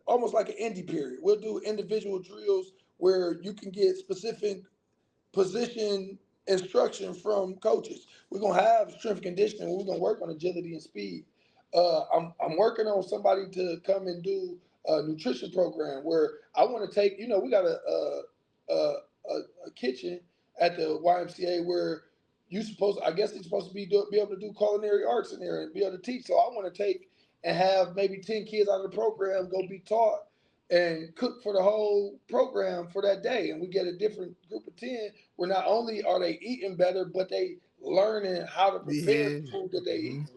almost like an indie period. We'll do individual drills where you can get specific position instruction from coaches. We're gonna have strength and conditioning. We're gonna work on agility and speed. I'm working on somebody to come and do a nutrition program where I want to take. We got a kitchen at the YMCA where you supposed. I guess you're supposed to be able to do culinary arts in there and be able to teach. So I want to take and have maybe 10 kids out of the program go be taught and cook for the whole program for that day. And we get a different group of 10 where not only are they eating better, but they learning how to prepare Yeah. the food that they Mhm. eat.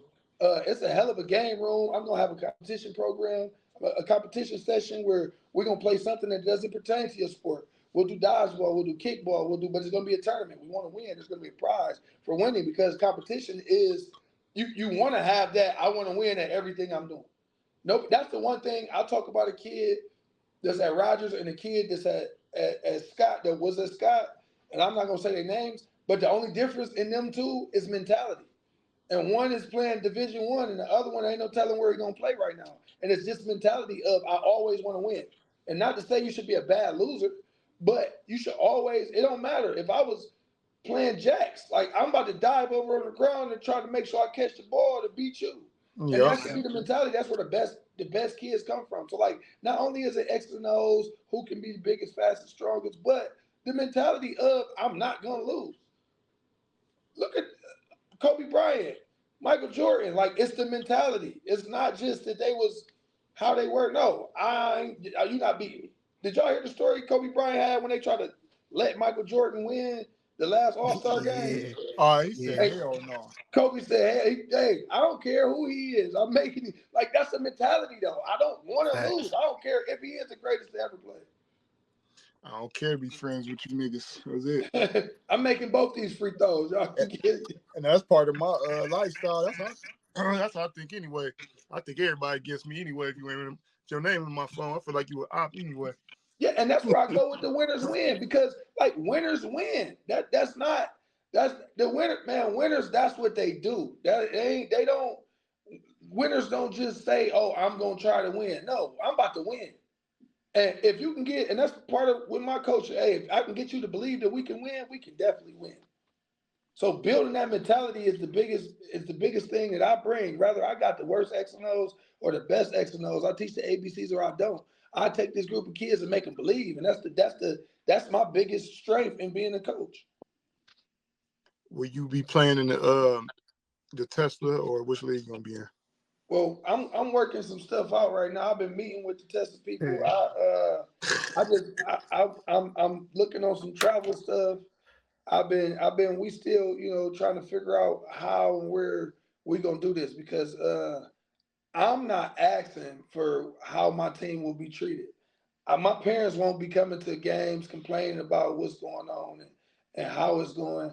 It's a hell of a game room. I'm gonna have a competition program. a competition session where we're gonna play something that doesn't pertain to your sport. We'll do dodgeball, we'll do kickball, but it's gonna be a tournament. We want to win. There's gonna be a prize for winning because competition is you want to have that. I want to win at everything I'm doing. Nope, that's the one thing I talk about. A kid that's at Rogers and a kid that's at Scott that was at Scott, and I'm not gonna say their names, but the only difference in them two is mentality. And one is playing Division One, and the other one ain't no telling where he's gonna play right now. And it's just mentality of I always want to win. And not to say you should be a bad loser, but you should always. It don't matter if I was playing jacks, like I'm about to dive over on the ground and try to make sure I catch the ball to beat you. And Yeah. that should be the mentality. That's where the best kids come from. So like, not only is it X's and O's, who can be the biggest, fastest, strongest, but the mentality of I'm not gonna lose. Look at Kobe Bryant, Michael Jordan. Like it's the mentality. It's not just that they was how they were. No, you not beating me. Did y'all hear the story Kobe Bryant had when they tried to let Michael Jordan win the last All-Star game? Yeah. Oh, he said, Hey, hell no. Kobe said, hey, I don't care who he is. I'm making it. Like, that's the mentality, though. I don't want to lose. I don't care if he is the greatest to ever play. I don't care to be friends with you niggas. That's it. I'm making both these free throws. Y'all can get it. And that's part of my lifestyle. That's how I think anyway. I think everybody gets me anyway. If you ain't your name on my phone, I feel like you were op anyway. Yeah, and that's where I go with the winners win because, like, winners win. That's the winner, man. Winners, that's what they do. They don't. Winners don't just say, "Oh, I'm gonna try to win." No, I'm about to win. And if you can get, and that's part of with my coach. Hey, if I can get you to believe that we can win, we can definitely win. So building that mentality is the biggest thing that I bring. Whether I got the worst X and O's or the best X and O's, I teach the ABCs or I don't. I take this group of kids and make them believe, and that's my biggest strength in being a coach. Will you be playing in the Tesla or which league you gonna be in? Well, I'm working some stuff out right now. I've been meeting with the Tesla people. I'm looking on some travel stuff. We still, trying to figure out how and where we gonna do this because I'm not asking for how my team will be treated. My parents won't be coming to games complaining about what's going on and how it's going.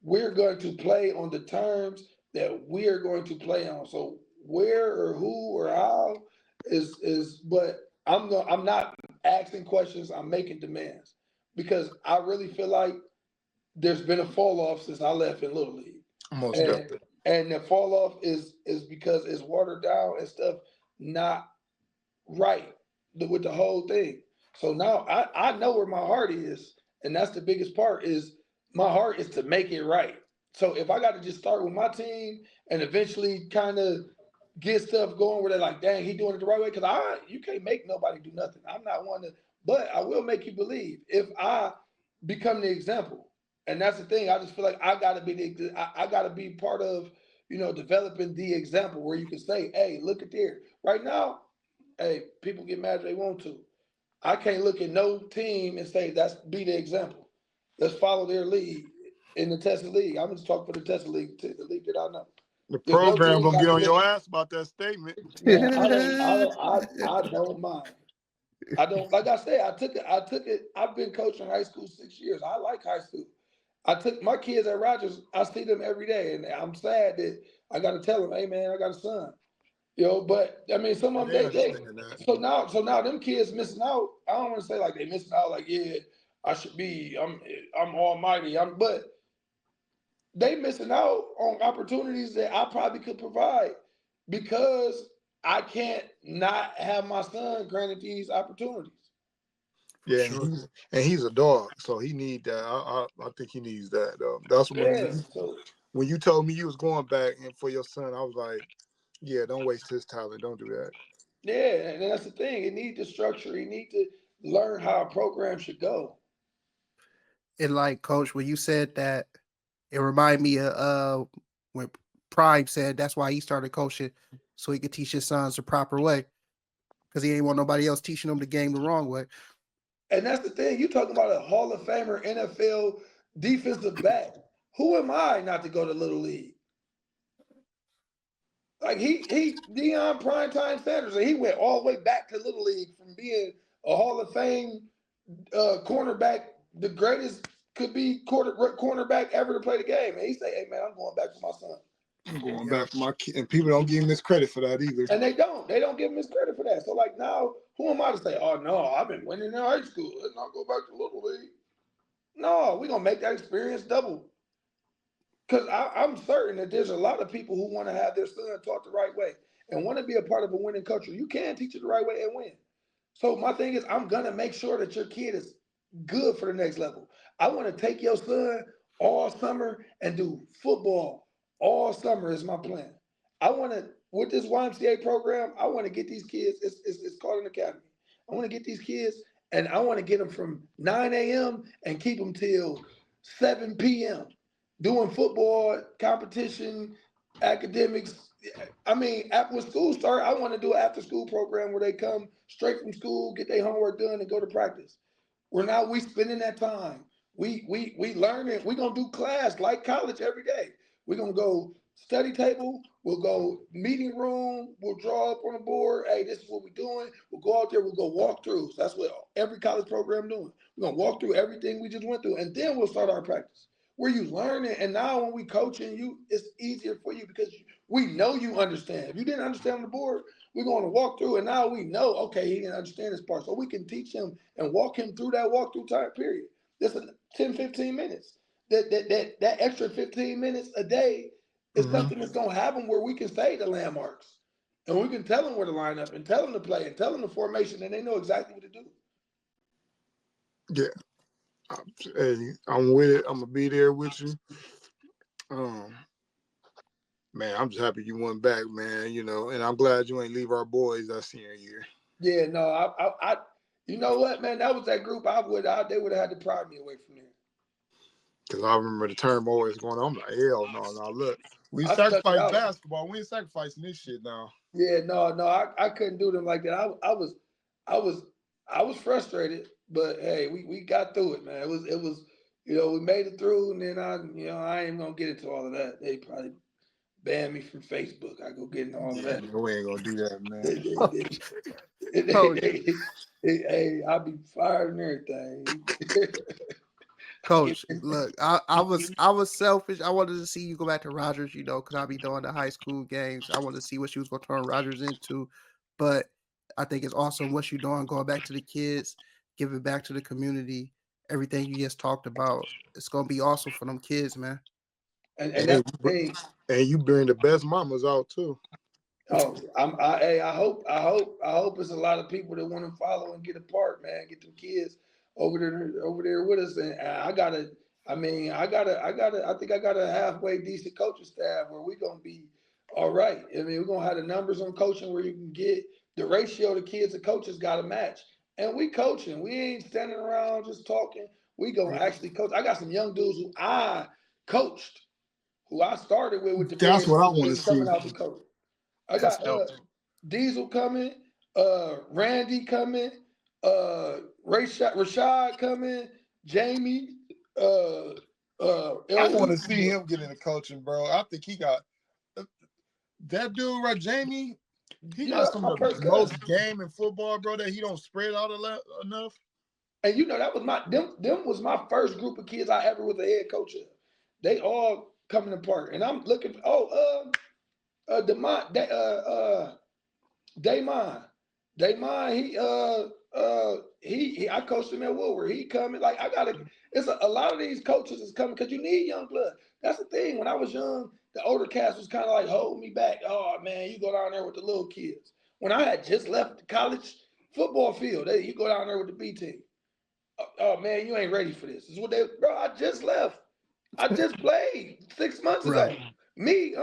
We're going to play on the terms that we are going to play on. So where or who or how but I'm not asking questions. I'm making demands because I really feel like there's been a fall off since I left in Little League. Most And definitely. and the fall off is because it's watered down and stuff not right with the whole thing. So now I know where my heart is, and that's the biggest part is my heart is to make it right. So if I got to just start with my team and eventually kind of get stuff going where they're like, dang, he doing it the right way. Because you can't make nobody do nothing. I'm not one to, but I will make you believe if I become the example. And that's the thing. I just feel like I gotta be I gotta be part of, developing the example where you can say, hey, look at there. Right now, hey, people get mad if they want to. I can't look at no team and say that's be the example. Let's follow their lead in the Tesla League. I'm just talking for the Tesla League, the league that I know. The There's no program team gonna get got on to your ass about that statement. Man, I don't mind. I don't like I said, I took it. I've been coaching high school 6 years. I like high school. I took my kids at Rogers, I see them every day, and I'm sad that I gotta tell them, hey man, I got a son. But I mean some of them they understand that. so now them kids missing out. I don't want to say like they missing out, like, yeah, I should be, I'm almighty. But they missing out on opportunities that I probably could provide because I can't not have my son granted these opportunities. Yeah, Sure. and he's a dog, so he need that. I think he needs that. That's Yeah. So when you told me you was going back and for your son, I was like, yeah, don't waste his talent. Don't do that. yeah, and that's the thing. It need the structure. You need to learn how a program should go. And like Coach, when you said that, it reminded me of when Prime said that's why he started coaching so he could teach his sons the proper way because he ain't want nobody else teaching them the game the wrong way. And that's the thing. You talking about a Hall of Famer NFL defensive back. Who am I not to go to Little League? Like he Deion Primetime Sanders, and he went all the way back to Little League from being a Hall of Fame cornerback, the greatest could be cornerback ever to play the game. And he say, "Hey man, I'm going back for my son. I'm going back for my kid." And people don't give him this credit for that either. And they don't give him his credit for that. So like now, who am I to say, "Oh no, I've been winning in high school. Let's not go back to Little League." No, we're gonna make that experience double. Because I'm certain that there's a lot of people who want to have their son taught the right way and want to be a part of a winning culture. You can teach it the right way and win. So my thing is, I'm gonna make sure that your kid is good for the next level. I want to take your son all summer and do football all summer is my plan. I want to with this YMCA program. I want to get these kids. It's called an academy. I want to get these kids and I want to get them from 9 a.m. and keep them till 7 p.m. doing football competition, academics. I mean, after school start, I want to do an after school program where they come straight from school, get their homework done, and go to practice. Where now we spending that time. We learning. We gonna do class like college every day. We're gonna go study table. We'll go meeting room. We'll draw up on the board. Hey, this is what we're doing. We'll go out there. We'll go walk through. So that's what every college program doing. We're gonna walk through everything we just went through, and then we'll start our practice. Where you learn it, and now when we coaching you, it's easier for you because we know you understand. If you didn't understand on the board, we're going to walk through, and now we know, okay, he didn't understand this part. So we can teach him and walk him through that walkthrough time period. This is 10, 15 minutes. That extra 15 minutes a day is something that's going to happen where we can say the landmarks. And we can tell them where to line up and tell them to play and tell them the formation, and they know exactly what to do. Yeah. Hey, I'm with it. I'm gonna be there with you. Man, I'm just happy you went back, man. You know, and I'm glad you ain't leave our boys that senior year. Yeah, no, I you know what, man? That was that group they would have had to pry me away from there. Because I remember the term always going on. I'm like, hell no. Look, we sacrifice basketball. We ain't sacrificing this shit now. Yeah, no, I couldn't do them like that. I was frustrated, but hey, we got through it, man. It was we made it through, and then I ain't gonna get into all of that. They probably ban me from Facebook. I go get into all of that. We ain't gonna do that, man. Hey, I'll be fired and everything. Coach, look, I was selfish. I wanted to see you go back to Rogers, because I'll be doing the high school games. I wanted to see what she was going to turn Rogers into. But I think it's awesome what you're doing, going back to the kids, giving back to the community, everything you just talked about. It's going to be awesome for them kids, man. And that's the thing. And you bring the best mamas out too. Oh, I hope it's a lot of people that want to follow and get a part, man. Get them kids over there with us, and I think I got a halfway decent coaching staff where we're gonna be all right. I mean, we're gonna have the numbers on coaching where you can get the ratio of the kids and coaches got to match, and we coaching. We ain't standing around just talking. We gonna actually coach. I got some young dudes who I coached, who I started with the. That's what I want to see. Coming out the coach. I got Diesel coming, Randy coming, Rashad coming, Jamie. I want to see him get into coaching, bro. I think he got that dude, right? Jamie. He got some of the most game in football, bro. That he don't spread out enough. And that was them was my first group of kids I ever was a head coach of. They all coming apart, and I'm looking. Damon, he I coached him at Woodward. He coming like it's a lot of these coaches is coming because you need young blood. That's the thing. When I was young, the older cast was kind of like holding me back. Oh man, you go down there with the little kids. When I had just left the college football field, you go down there with the B team. Oh man, you ain't ready for this. This is what bro. I just left. I just played 6 months ago. Right. Me,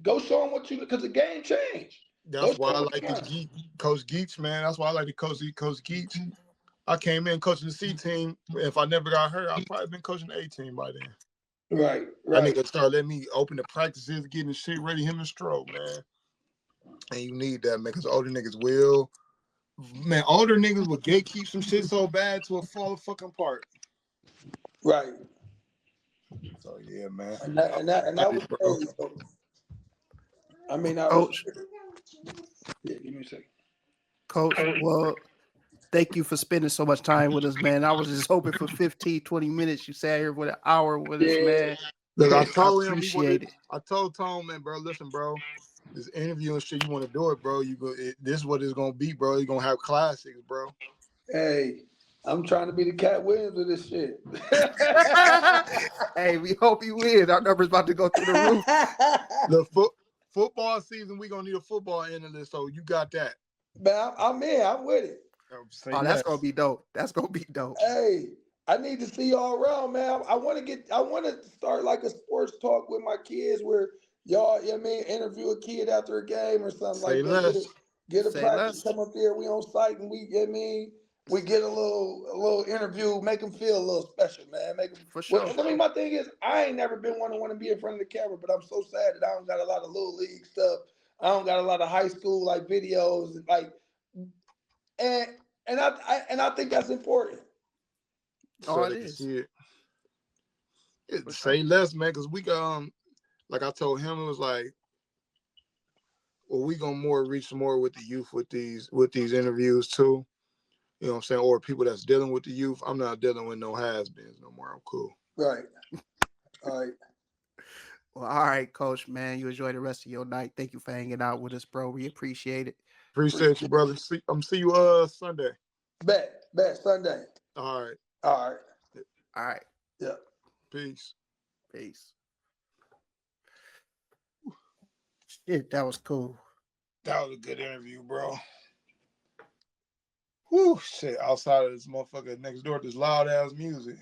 Go show them what because the game changed. That's why I like Coach Geach, man. That's why I like to coach Geach. I came in coaching the C team. If I never got hurt, I'd probably been coaching the A team by then. Right. I nigga started letting me open the practices, getting the shit ready, him and Stroke, man. And you need that, man, because older niggas will. Man, older niggas will gatekeep some shit so bad to a fall fucking apart. Right. So yeah, man. And that was crazy. I mean, Coach. Yeah, give me a second. Coach, well, thank you for spending so much time with us, man. I was just hoping for 15, 20 minutes. You sat here with an hour with us, man. Look, I told him appreciate it. I told Tom, man, bro, listen, bro, this interview and shit, you want to do it, bro. This is what it's gonna be, bro. You're gonna have classics, bro. Hey, I'm trying to be the Cat Williams of this shit. Hey, we hope you win. Our number's about to go through the roof. The football season, we gonna need a football analyst, so you got that. Man, I'm in. I'm with it. Oh, that's gonna be dope. That's gonna be dope. Hey, I need to see y'all around, man. I want to start like a sports talk with my kids where y'all, you know what I mean, interview a kid after a game or something Say like less. that. Get a Say practice, less. come up there, we on site, and we, you know what I mean, we get a little interview, make them feel a little special, man. Make them, For sure. I mean, my thing is, I ain't never been one to want to be in front of the camera, but I'm so sad that I don't got a lot of little league stuff. I don't got a lot of high school like videos, like, and I think that's important. Oh, it is. Say less, man, because we got like I told him, it was like, well, we gonna reach more with the youth with these interviews too. You know what I'm saying? Or people that's dealing with the youth. I'm not dealing with no has-beens no more. I'm cool. Right. All right. Well, all right, Coach, man. You enjoy the rest of your night. Thank you for hanging out with us, bro. We appreciate it. Appreciate you, brother. See you Sunday. Bet Sunday. All right. All right. Yeah. Peace. Shit, that was cool. That was a good interview, bro. Whew, shit. Outside of this motherfucker next door, this loud ass music.